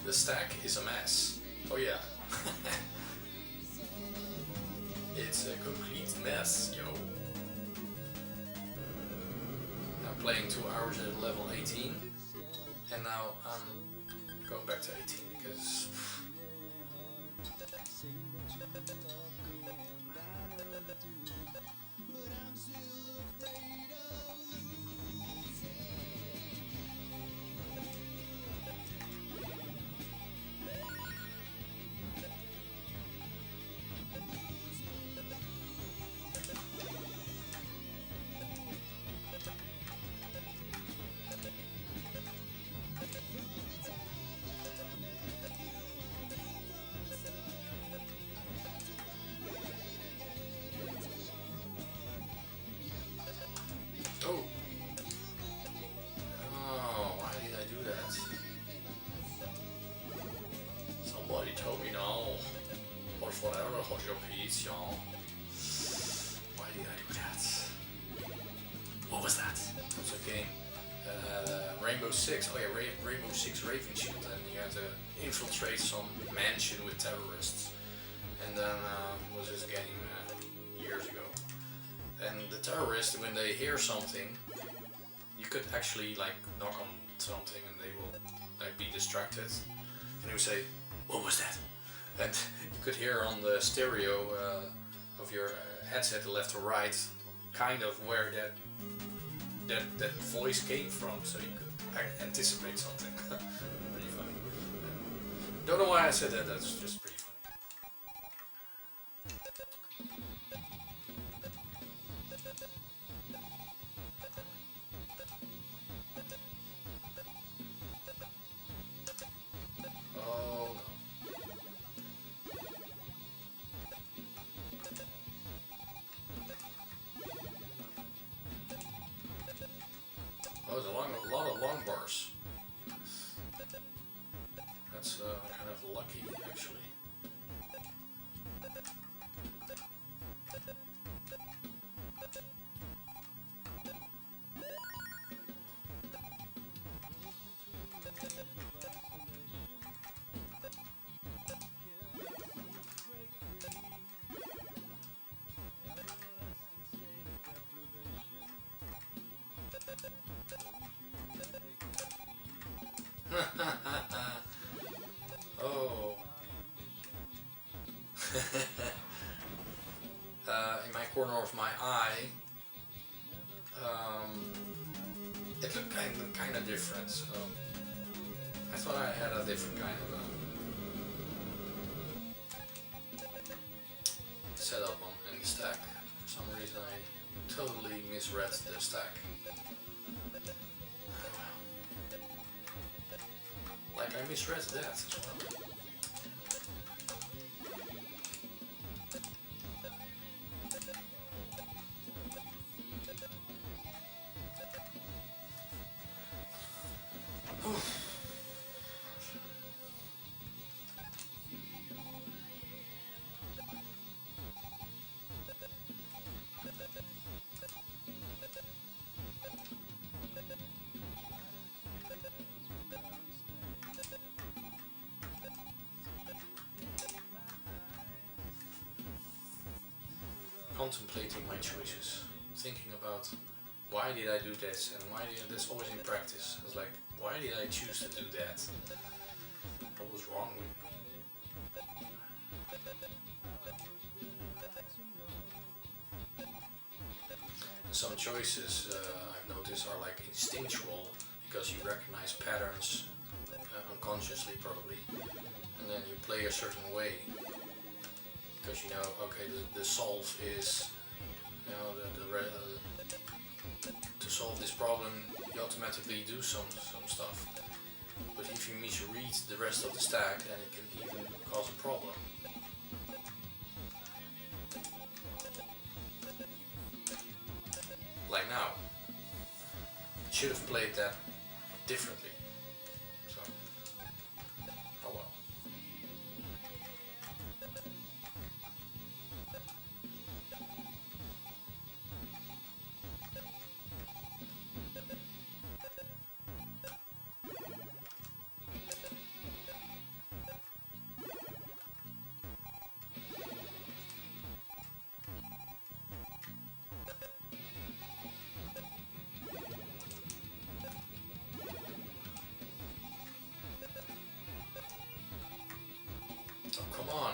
The stack is a mess. Oh yeah. It's a complete mess, yo. I'm playing 2 hours at level 18, and now I'm going back to 18 because oh, why did I do that? Somebody told me no. Or whatever, hold your peace, y'all. Why did I do that? What was that? It was a game that had Rainbow Six. Oh yeah, Rainbow Six Raven Shield, and you had to infiltrate some mansion with terrorists. And then was this game years ago. And the terrorists, when they hear something, you could actually like knock on something and they will like be distracted. And they would say, "What was that?" And you could hear on the stereo of your headset, the left or right, kind of where that voice came from, so you could anticipate something. Pretty funny. Don't know why I said that. That's just pretty funny. Oh no. Oh, there's a lot of long bars. That's kind of lucky, actually. Oh. In my corner of my eye, it looked kind of different. So I thought I had a different kind of setup in the stack. For some reason, I totally misread the stack. Like I misread that as well. Contemplating my choices, thinking about why did I do this and why did this always in practice. I was like, why did I choose to do that? What was wrong with me? Some choices I've noticed are like instinctual because you recognize patterns unconsciously probably, and then you play a certain way. Because you know, okay, the solve is, you know, to solve this problem, you automatically do some stuff. But if you misread the rest of the stack, then it can even cause a problem. Like now, I should have played that differently. So, oh well. Oh, come on.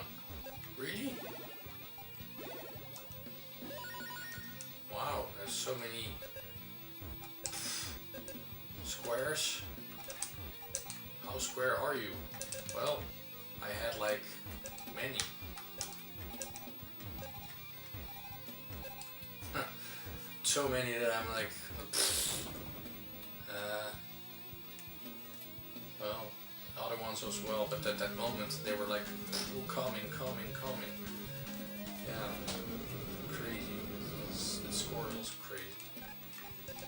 Really? Wow, there's so many squares. How square are you? Well, I had like many. So many that I'm like, well, other ones as well, but at that moment they were like coming. Yeah, crazy. The score is also crazy. Okay.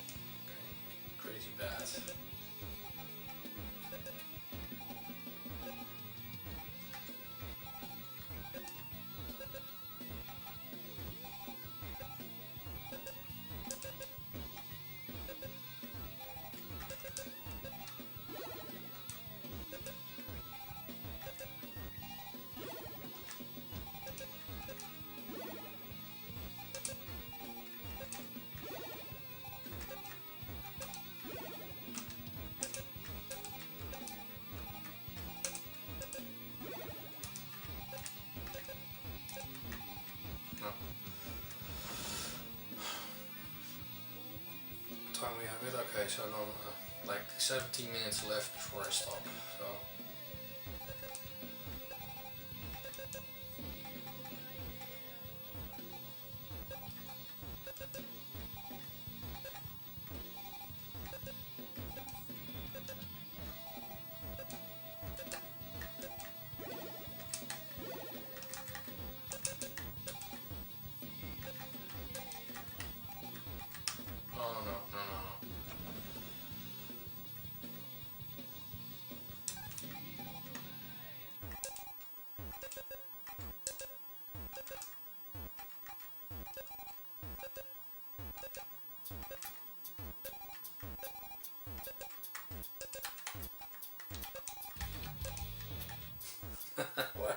Crazy bad. No. Time we have it? Okay, so no, like 17 minutes left before I stop. So. Oh no. Why?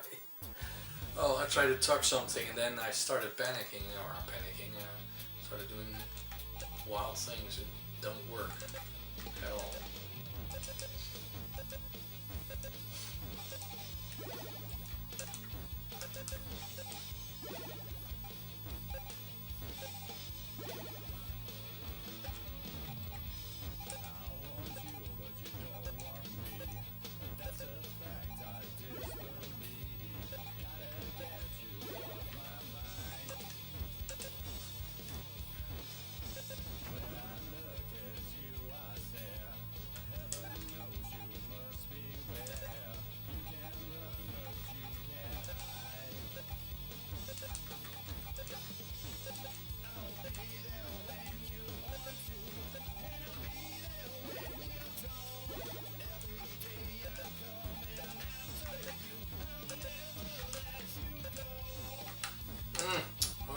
Oh, I tried to tuck something and then I started panicking, or not panicking, started doing wild things that don't work at all.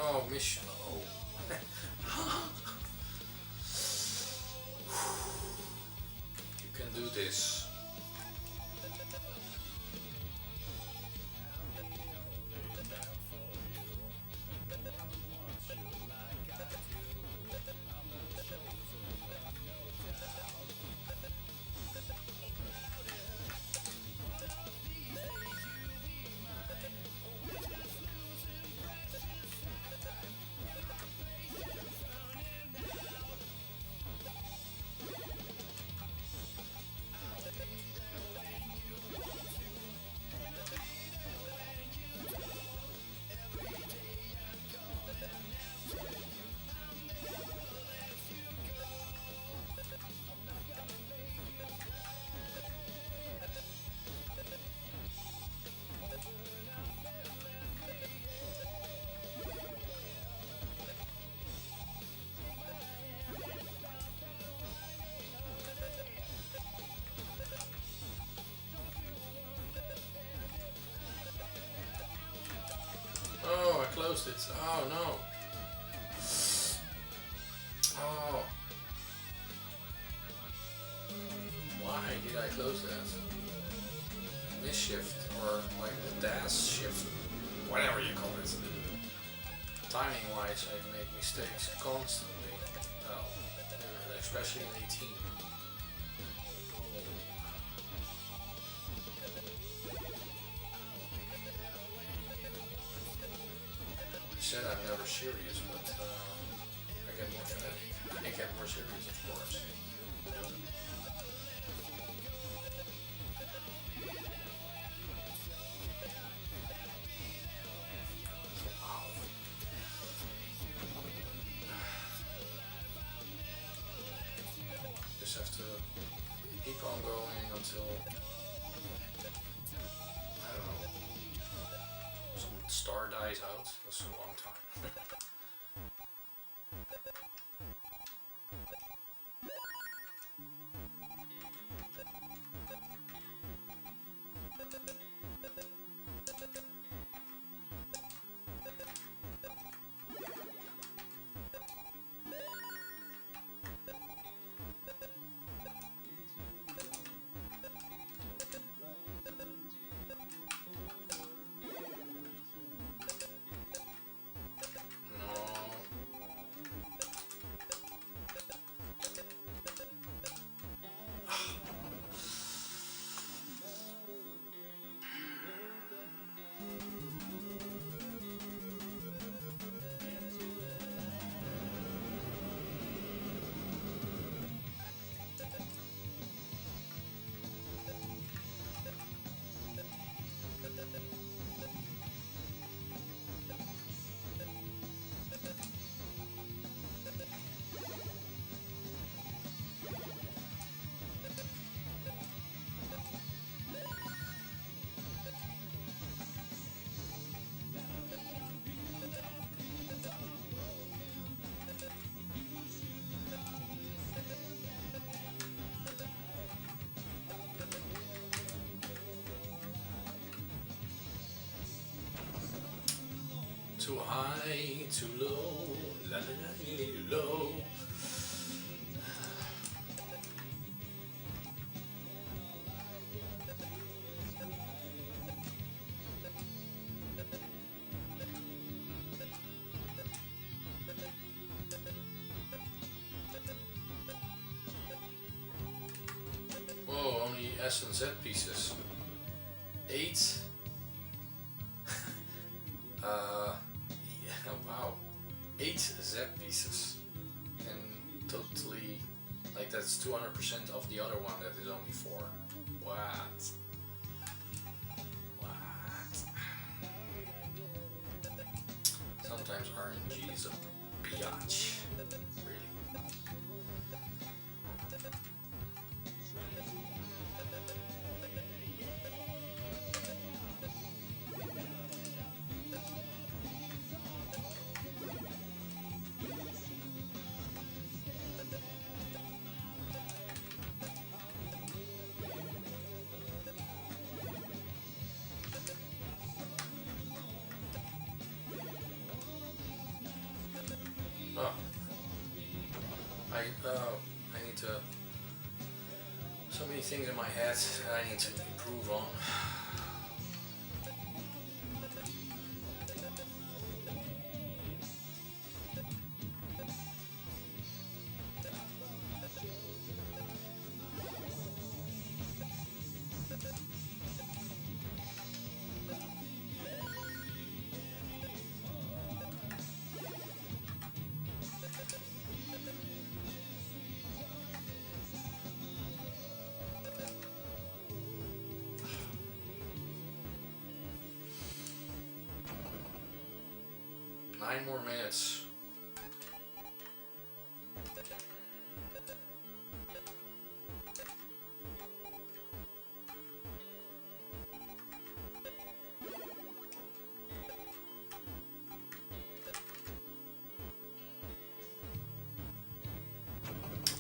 Oh, mission. Oh. You can do this. Oh, I closed it. Oh no. Oh. Why did I close that? Miss shift, or like the dash shift, whatever you call it. Timing wise, I make mistakes constantly. Oh, especially in 18. said I'm never serious, but I get more fanatic. I get more serious, of course. Wow. Just have to keep on going until, I don't know, some star dies out. That's a long time. Too high, too low, la la la la low. Whoa, only S and Z pieces. 8. Yeah, wow. 8 Z pieces. And totally, like that's 200% of the other one that is only 4. What? What? Sometimes RNG is a biatch. Really. Oh, I need to. So many things in my head that I need to improve on. 9 more minutes.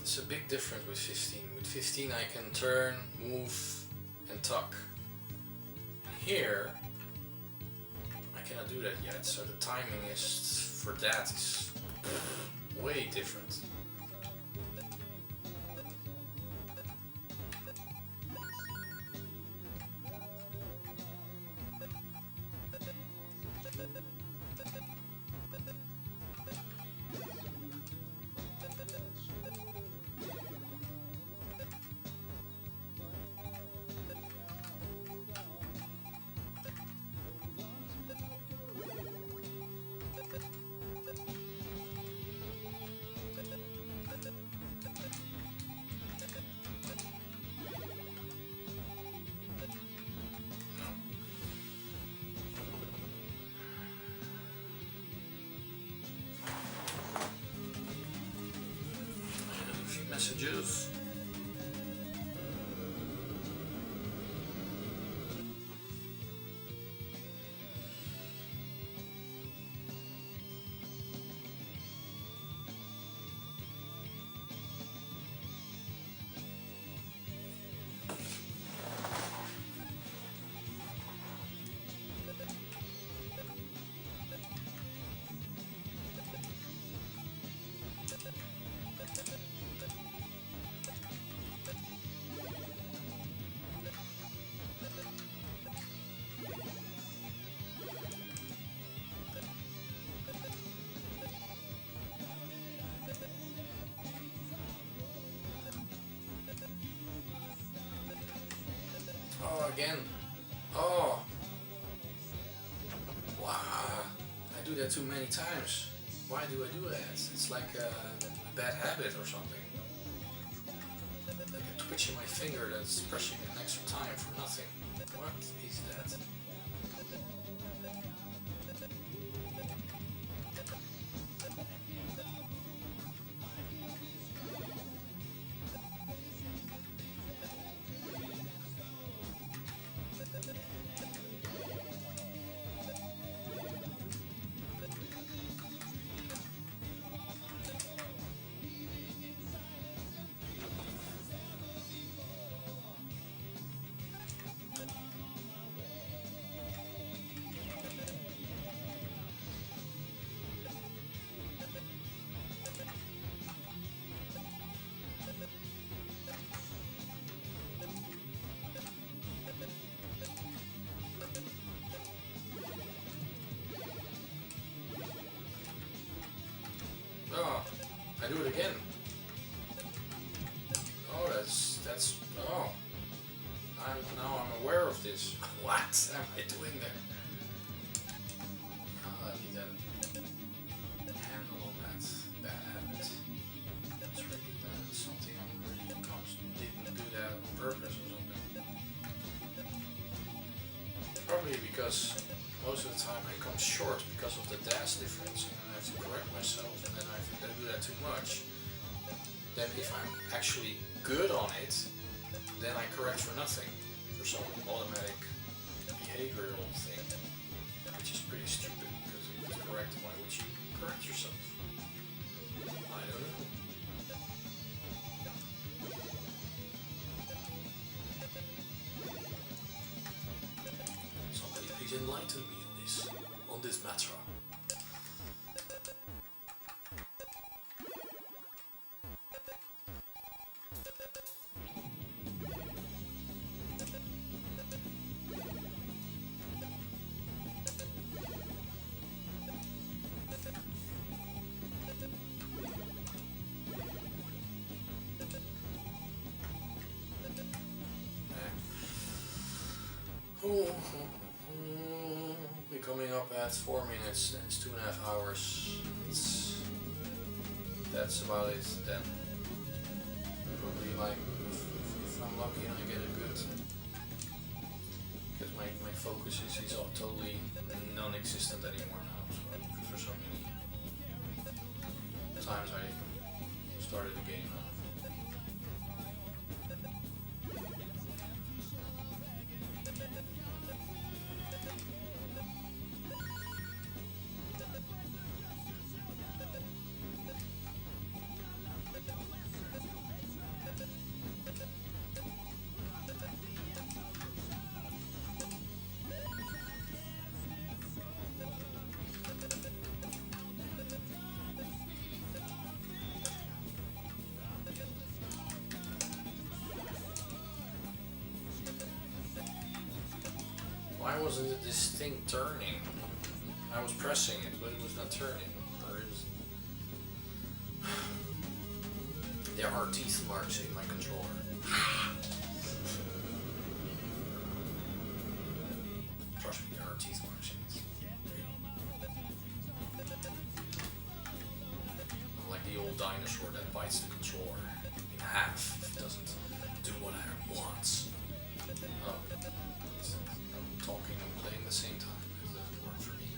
It's a big difference with 15. With 15 I can turn, move and tuck. Here I cannot do that yet, so the timing is for that is way different. juice. Oh, again. Oh. Wow. I do that too many times. Why do I do that? It's like a bad habit or something. Like a twitch in my finger that's pressing an extra time for nothing. What is that? Oh, I do it again. Oh, that's oh. Now I'm aware of this. What am I doing there? Oh, I need a handle on that bad habit. It's really something I'm really didn't do that on purpose or something. Probably because most of the time I come short because of the dash difference, and I have to correct myself, and then if I do that too much, then if I'm actually good on it, then I correct for nothing, for some automatic behavioral thing, which is pretty stupid, because if it's correct, why would you correct yourself? I don't know. Somebody please enlighten me on this matter. We're coming up at 4 minutes, and it's 2.5 hours. That's about it then. Probably like, if I'm lucky and I get it good. Because my focus is all totally non-existent anymore now. So for so many times I started the game now. Why wasn't this thing turning? I was pressing it, but it was not turning. Or is... There are teeth marks in my controller. Trust me, there are teeth marks in it. Like the old dinosaur that bites the controller in half if it doesn't do what I want. Oh. Talking and playing at the same time. It doesn't work for me.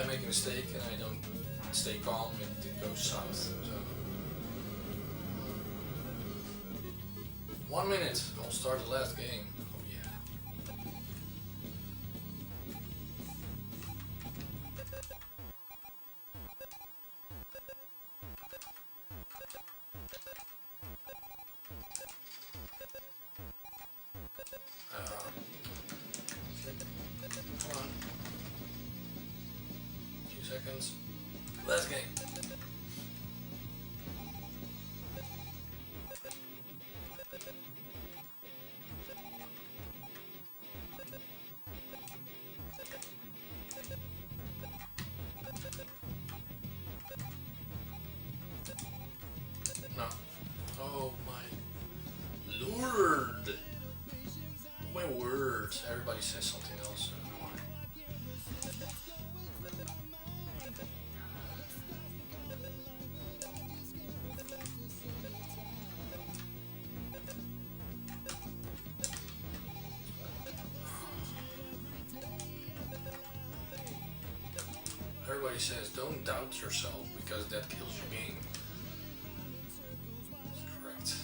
make a mistake and I don't stay calm, it goes south. So 1 minute, I'll start the last game. Oh yeah. Come on. Few seconds. Last game. No. Oh my lord. Oh my word. Everybody says something else. I don't know why. Everybody says don't doubt yourself because that kills your game. That's correct.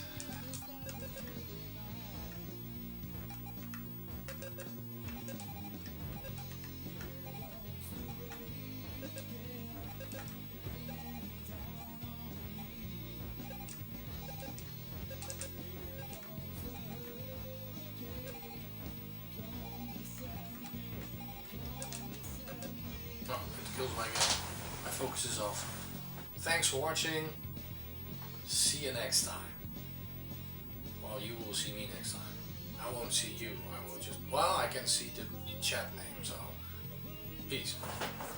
Oh, it kills my game. My focus is off. Thanks for watching. See you next time. Well, you will see me next time. I won't see you. I will just... Well, I can see the chat name, so... Peace.